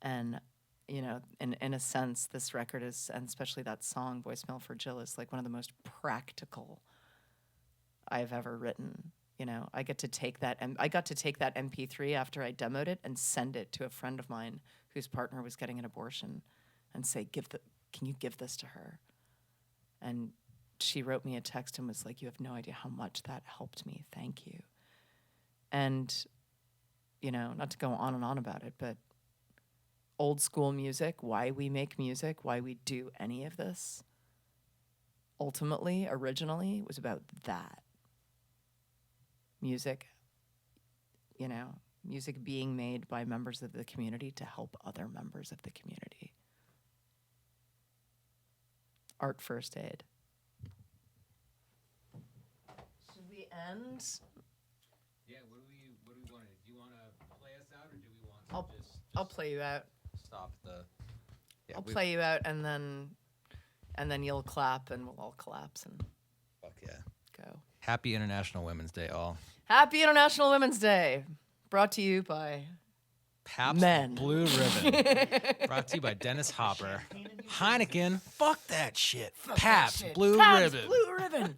And in a sense, this record is, and especially that song "Voicemail for Jill," is one of the most practical I've ever written. I got to take that MP3 after I demoed it and send it to a friend of mine whose partner was getting an abortion and say, can you give this to her? And she wrote me a text and was like, you have no idea how much that helped me. Thank you. And, not to go on and on about it, but old school music, why we make music, why we do any of this, ultimately, originally, was about that. Music, music being made by members of the community to help other members of the community. Art first aid. Should we end? Yeah, what do we want to do? You want to play us out, or do we want to I'll play you out. stop the... Yeah, I'll play you out, and then you'll clap, and we'll all collapse and Fuck yeah. go. Happy International Women's Day, all. Happy International Women's Day. Brought to you by Pabst Men. Blue Ribbon. Brought to you by Dennis Hopper. Heineken. Fuck that shit. Pabst Blue Ribbon. Blue Ribbon.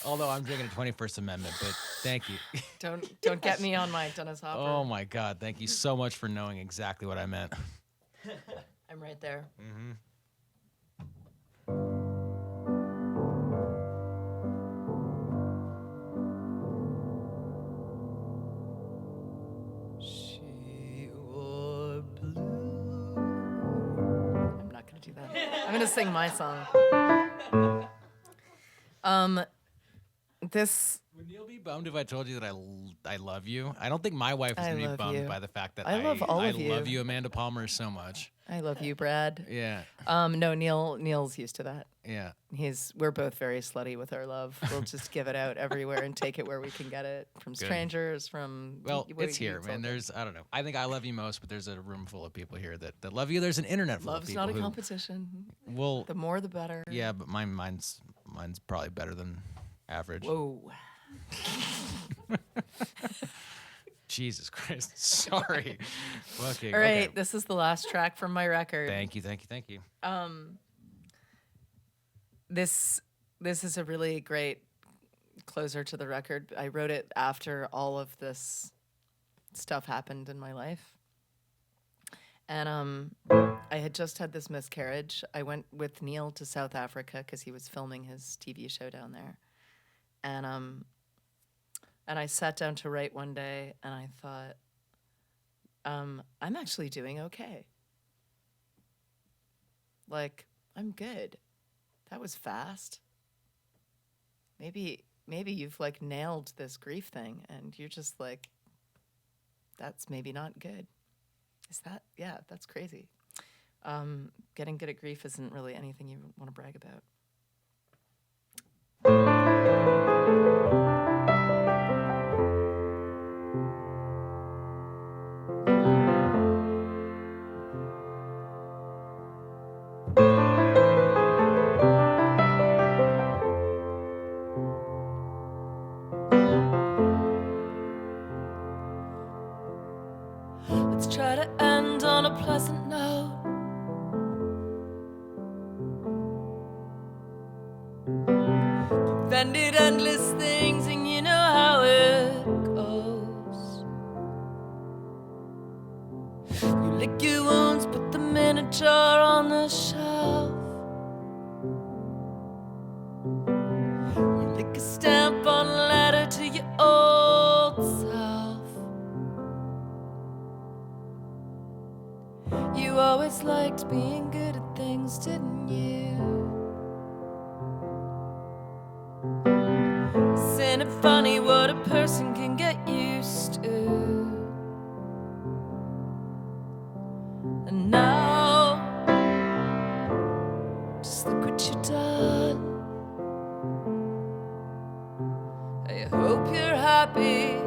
Although I'm drinking a 21st Amendment, but thank you. Don't get me on my Dennis Hopper. Oh my God. Thank you so much for knowing exactly what I meant. I'm right there. Mm-hmm. She wore blue. I'm not gonna do that. I'm gonna sing my song. This. Would Neil be bummed if I told you that I love you? I don't think my wife is I going to be love bummed you. by the fact that I love all of I love you. you, Amanda Palmer, so much. I love you, Brad. Yeah. No, Neil's used to that. Yeah. We're both very slutty with our love. We'll just give it out everywhere and take it where we can get it from Good. strangers, from Well, what it's do you here, do? man. There's, I don't know. I think I love you most, but there's a room full of people here that love you. There's an internet full Love's of people not a who competition. will. The more, the better. Yeah, but mine's probably better than average. Whoa. Jesus Christ. Sorry. Okay. All right, Okay. this is the last track from my record. Thank you. This is a really great closer to the record. I wrote it after all of this stuff happened in my life. And I had just had this miscarriage. I went with Neil to South Africa because he was filming his TV show down there. And I sat down to write one day, and I thought, I'm actually doing okay. Like, I'm good. That was fast. Maybe you've like nailed this grief thing, and you're just like, that's maybe not good. Is that? Yeah, that's crazy. Getting good at grief isn't really anything you want to brag about. Let's try to end on a pleasant note. Then did endless things, and you know how it goes. You lick your wounds, put the miniature on the shelf. You lick a stamp on a letter to your old self. You always liked being good at things, didn't you? Isn't it funny what a person can get used to? And now, just look what you've done. I hope you're happy.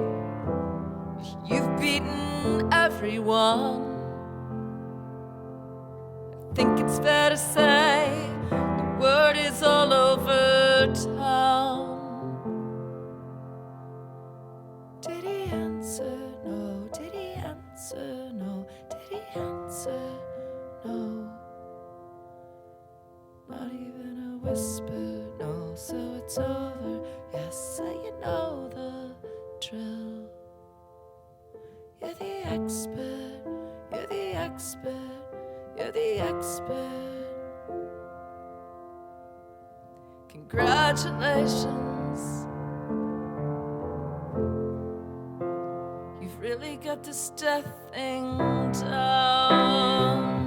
You've beaten everyone. I think it's fair to say the word is all over town. Did he answer? No. Did he answer? No. Did he answer? No. Not even a whisper. No. So it's over. Yes, so you know the drill. You're the expert. You're the expert. You're the expert. Congratulations. You've really got this death thing down.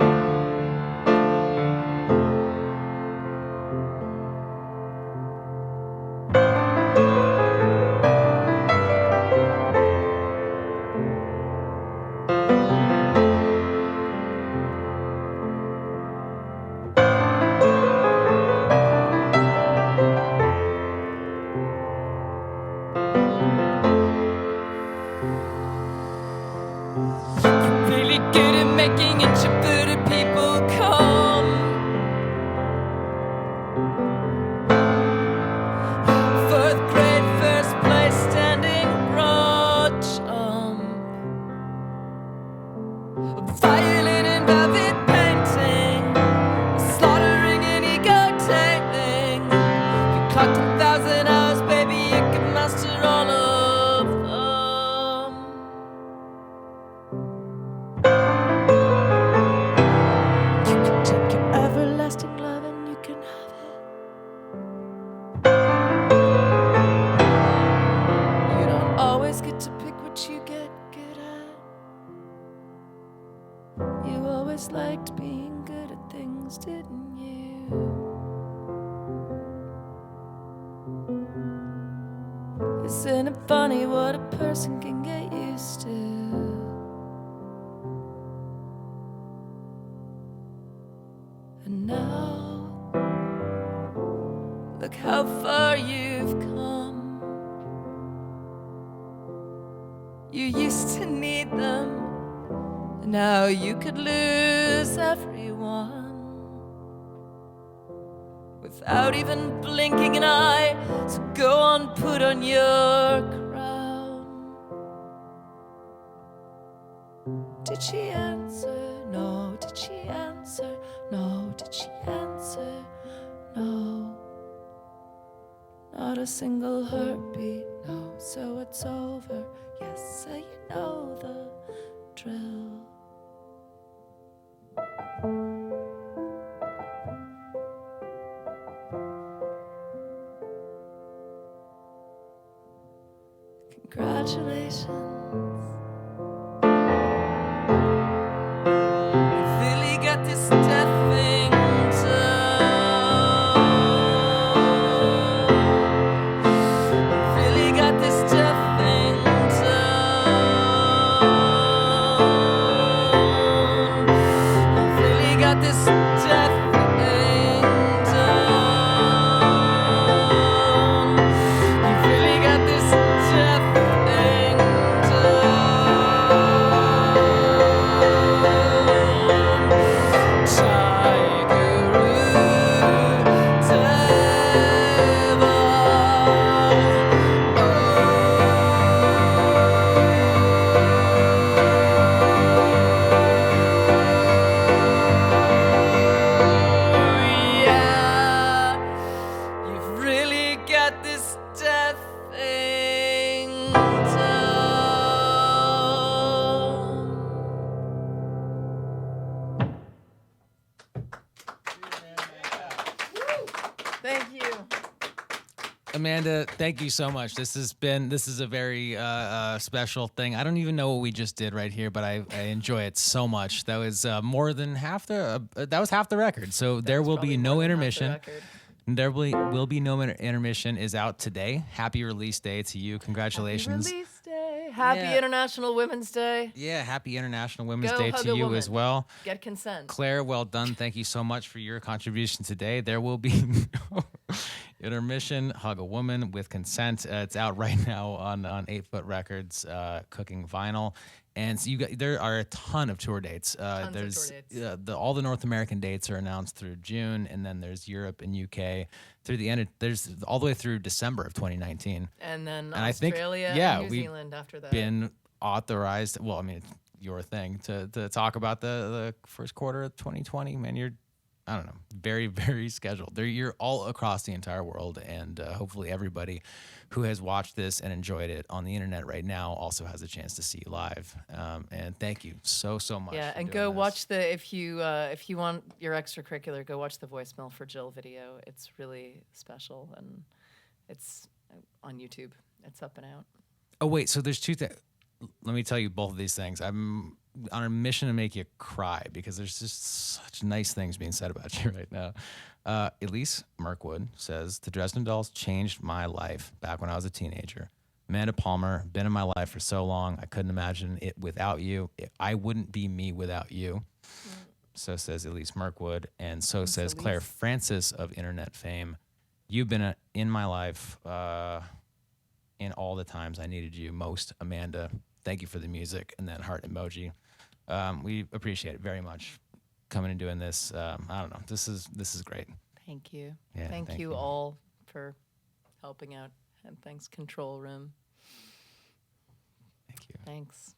things, didn't you? Isn't it funny what a person can get used to? And now, look how far you've come. You used to need them, and now you could lose everyone without even blinking an eye. So go on, put on your crown. Did she answer? No. Did she answer? No. Did she answer? No. Not a single heartbeat, no. So it's over. Yes, so you know the drill. Congratulations. You really got this death thing down. You really got this death thing down. You really got this death thing down. You really got this death thing down. You've really got this death thing down. Thank you. Amanda, thank you so much. This is a very special thing. I don't even know what we just did right here, but I enjoy it so much. That was more than half that was half the record. So there will be no intermission. There will be no intermission. Is out today. Happy release day to you. Congratulations. Happy release day. Happy International Women's Day. Yeah, happy International Women's Go Day hug to a you woman. as well. Get consent. Claire, well done. Thank you so much for your contribution today. There will be no intermission. Hug a Woman with Consent. It's out right now on 8 Foot Records, Cooking Vinyl. And so there are a ton of tour dates. There's of tour dates. All the North American dates are announced through June, and then there's Europe and UK through the end. There's all the way through December of 2019. And then I think, Australia yeah, and New we've Zealand after that. Been authorized. Well, I mean, it's your thing to talk about the first quarter of 2020. Man, I don't know, very, very scheduled. You're all across the entire world, and hopefully everybody who has watched this and enjoyed it on the internet right now also has a chance to see you live. And thank you so much. Yeah, for and doing go this. watch if you want your extracurricular, go watch the Voicemail for Jill video. It's really special, and it's on YouTube. It's up and out. Oh wait, so there's two things. Let me tell you both of these things. I'm on a mission to make you cry because there's just such nice things being said about you right now. Elise Mirkwood says, the Dresden Dolls changed my life back when I was a teenager. Amanda Palmer, been in my life for so long, I couldn't imagine it without you. I wouldn't be me without you. So says Elise Mirkwood. And so Thanks, says Elise. Claire Francis of internet fame. You've been in my life in all the times I needed you most, Amanda. Thank you for the music and that heart emoji. We appreciate it very much. Coming and doing this. I don't know. This is great. Thank you. Yeah, thank thank you you. all for helping out. And thanks, Control Room. Thank you. Thanks.